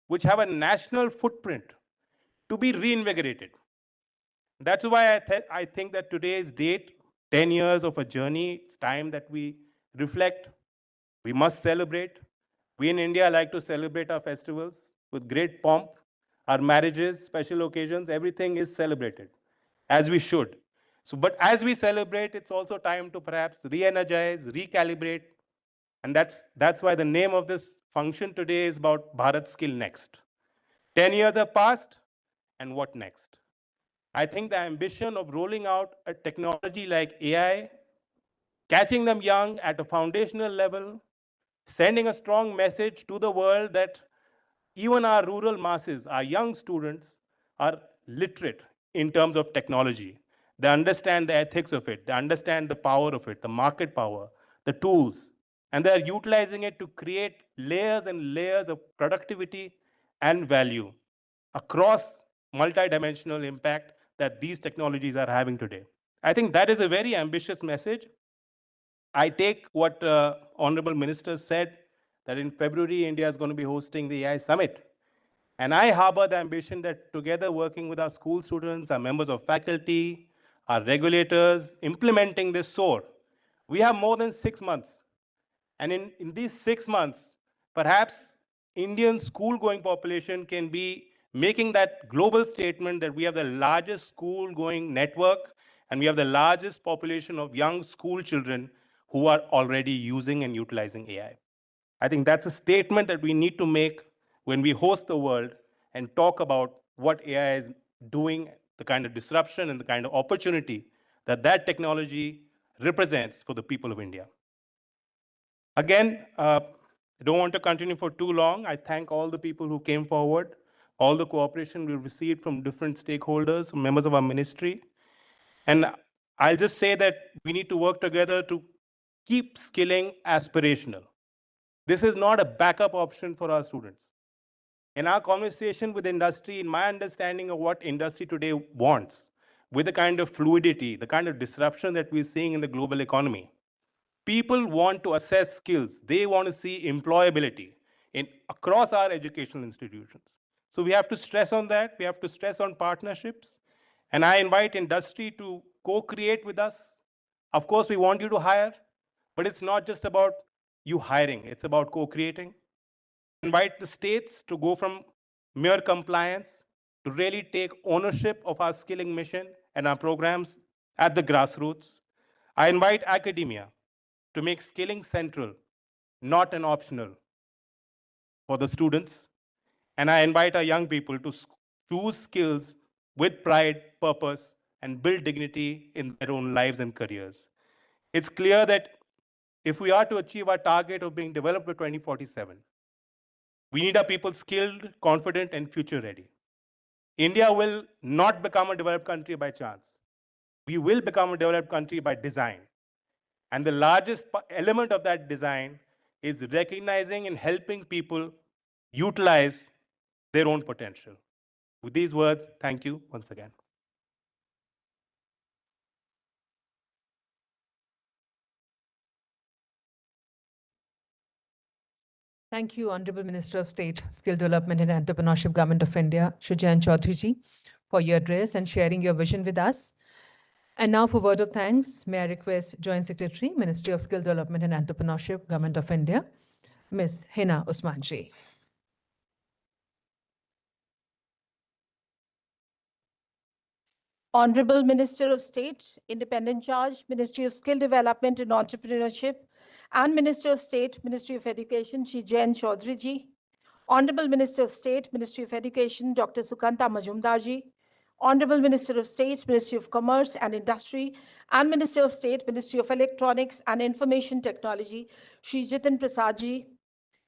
which have a national footprint to be reinvigorated. That's why I think that today's date, 10 years of a journey, it's time that we reflect. We must celebrate. We in India like to celebrate our festivals with great pomp. Our marriages, special occasions, everything is celebrated, as we should. So, but as we celebrate, it's also time to perhaps re-energize, recalibrate, And that's why the name of this function today is about Bharat SkillNXT. 10 years have passed, and what next? I think the ambition of rolling out a technology like AI, catching them young at a foundational level, sending a strong message to the world that even our rural masses, our young students, are literate in terms of technology. They understand the ethics of it, they understand the power of it, the market power, the tools, and they're utilizing it to create layers and layers of productivity and value across multidimensional impact that these technologies are having today. I think that is a very ambitious message. I take what Honorable Minister said, that in February, India is going to be hosting the AI Summit. And I harbor the ambition that together working with our school students, our members of faculty, our regulators, implementing this SOAR, we have more than 6 months. And in these 6 months, perhaps Indian school-going population can be making that global statement that we have the largest school-going network and we have the largest population of young school children who are already using and utilizing AI. I think that's a statement that we need to make when we host the world and talk about what AI is doing, the kind of disruption and the kind of opportunity that technology represents for the people of India. Again, I don't want to continue for too long. I thank all the people who came forward, all the cooperation we received from different stakeholders, members of our ministry. And I'll just say that we need to work together to keep skilling aspirational. This is not a backup option for our students. In our conversation with industry, in my understanding of what industry today wants, with the kind of fluidity, the kind of disruption that we're seeing in the global economy, people want to assess skills. They want to see employability across our educational institutions. So we have to stress on that. We have to stress on partnerships. And I invite industry to co-create with us. Of course, we want you to hire, but it's not just about you hiring. It's about co-creating. Invite the states to go from mere compliance to really take ownership of our skilling mission and our programs at the grassroots. I invite academia to make skilling central, not an optional for the students. And I invite our young people to choose skills with pride, purpose, and build dignity in their own lives and careers. It's clear that if we are to achieve our target of being developed by 2047, we need our people skilled, confident, and future ready. India will not become a developed country by chance. We will become a developed country by design. And the largest element of that design is recognizing and helping people utilize their own potential. With these words, thank you once again. Thank you, Honorable Minister of State, Skill Development and Entrepreneurship, Government of India, Shri Jayant Chaudhary ji, for your address and sharing your vision with us. And now for word of thanks, may I request Joint Secretary, Ministry of Skill Development and Entrepreneurship, Government of India, Ms. Hina Usman ji. Honorable Minister of State, Independent Charge, Ministry of Skill Development and Entrepreneurship, and Minister of State, Ministry of Education, Shri Jayant Chaudhary ji. Honorable Minister of State, Ministry of Education, Dr. Sukanta Majumdar ji. Honorable Minister of State, Ministry of Commerce and Industry, and Minister of State, Ministry of Electronics and Information Technology, Shri Jitin Prasad ji.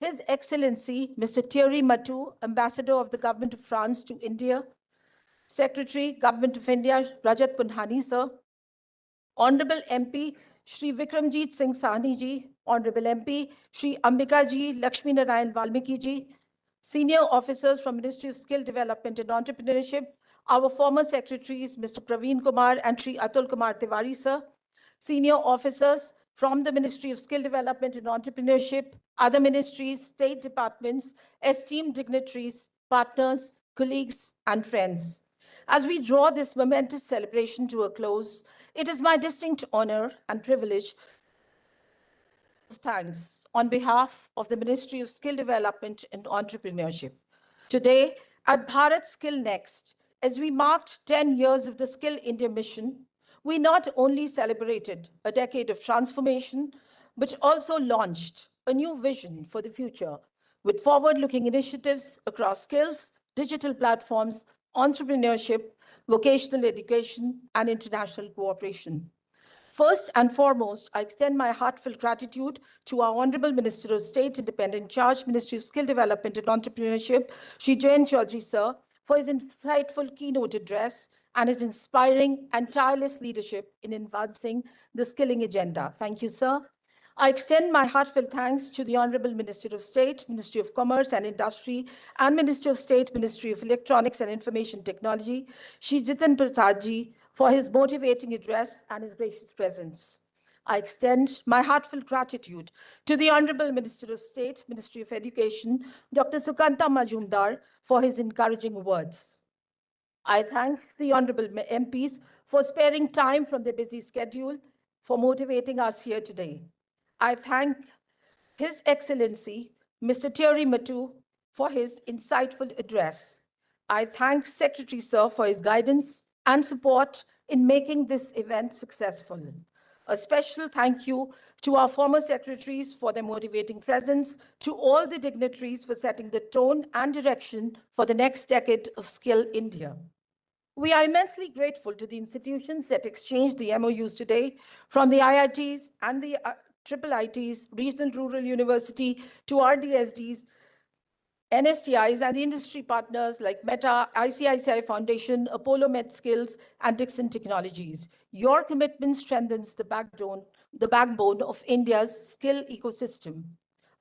His Excellency, Mr. Thierry Matou, Ambassador of the Government of France to India, Secretary, Government of India, Rajat Punhani, sir. Honorable MP, Shri Vikramjit Singh Sahni ji. Honorable MP, Shri Ambika ji, Lakshmi Narayan Valmiki ji. Senior officers from Ministry of Skill Development and Entrepreneurship, our former secretaries, Mr. Praveen Kumar and Shri Atul Kumar Tiwari, sir. Senior officers from the Ministry of Skill Development and Entrepreneurship, other ministries, state departments, esteemed dignitaries, partners, colleagues, and friends. As we draw this momentous celebration to a close, it is my distinct honor and privilege of thanks on behalf of the Ministry of Skill Development and Entrepreneurship. Today, at Bharat SkillNXT, as we marked 10 years of the Skill India mission, we not only celebrated a decade of transformation, but also launched a new vision for the future with forward-looking initiatives across skills, digital platforms, entrepreneurship, vocational education, and international cooperation. First and foremost, I extend my heartfelt gratitude to our Honorable Minister of State, Independent Charge, Ministry of Skill Development and Entrepreneurship, Shri Jayan Chaudhary Sir, for his insightful keynote address and his inspiring and tireless leadership in advancing the skilling agenda. Thank you, sir. I extend my heartfelt thanks to the Honorable Minister of State, Ministry of Commerce and Industry, and Minister of State, Ministry of Electronics and Information Technology, Shri Jitin Prasad Ji, for his motivating address and his gracious presence. I extend my heartfelt gratitude to the Honorable Minister of State, Ministry of Education, Dr. Sukanta Majumdar, for his encouraging words. I thank the Honorable MPs for sparing time from their busy schedule for motivating us here today. I thank His Excellency, Mr. Thierry Matu, for his insightful address. I thank Secretary Sir for his guidance and support in making this event successful. A special thank you to our former secretaries for their motivating presence, to all the dignitaries for setting the tone and direction for the next decade of Skill India. We are immensely grateful to the institutions that exchanged the MOUs today, from the IITs and the triple ITs, Regional Rural University, to RDSDs, NSTIs, and the industry partners like Meta, ICICI Foundation, Apollo Med Skills, and Dixon Technologies. Your commitment strengthens the backbone of India's skill ecosystem.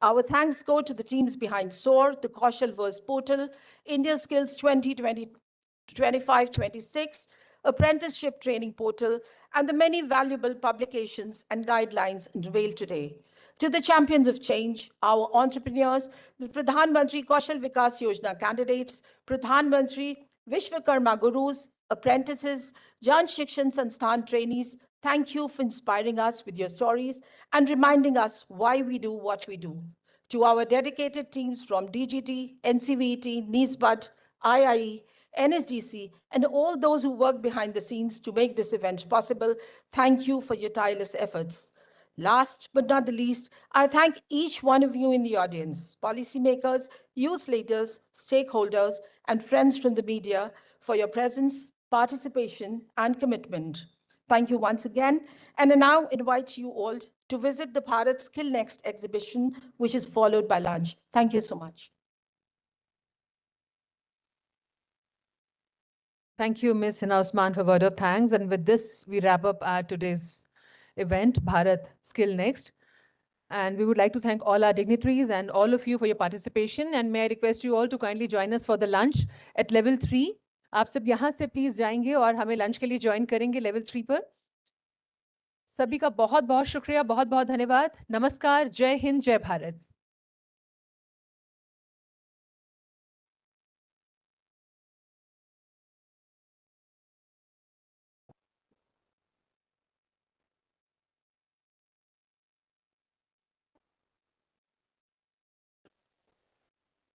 Our thanks go to the teams behind SOAR, the Kaushalverse portal, India Skills 2025-26, apprenticeship training portal, and the many valuable publications and guidelines unveiled today. To the champions of change, our entrepreneurs, the Pradhan Mantri Kaushal Vikas Yojana candidates, Pradhan Mantri Vishwakarma Gurus, apprentices, Jan Shikshan Sansthan trainees, thank you for inspiring us with your stories and reminding us why we do what we do. To our dedicated teams from DGT, NCVT, NISBUD, IIE, NSDC, and all those who work behind the scenes to make this event possible, thank you for your tireless efforts. Last but not the least, I thank each one of you in the audience, policymakers, youth leaders, stakeholders, and friends from the media for your presence, participation, and commitment. Thank you once again, and I now invite you all to visit the Bharat SkillNXT exhibition, which is followed by lunch. Thank you so much. Thank you, Ms. Hina Usman, for a word of thanks. And with this, we wrap up our today's event, Bharat SkillNXT. And we would like to thank all our dignitaries and all of you for your participation. And may I request you all to kindly join us for the lunch at level 3. आप सब यहाँ से please जाएंगे और हमें lunch के लिए join करेंगे level 3 पर. सभी का बहुत बहुत शुक्रिया, बहुत बहुत धन्यवाद. नमस्कार, जय हिंद, जय भारत.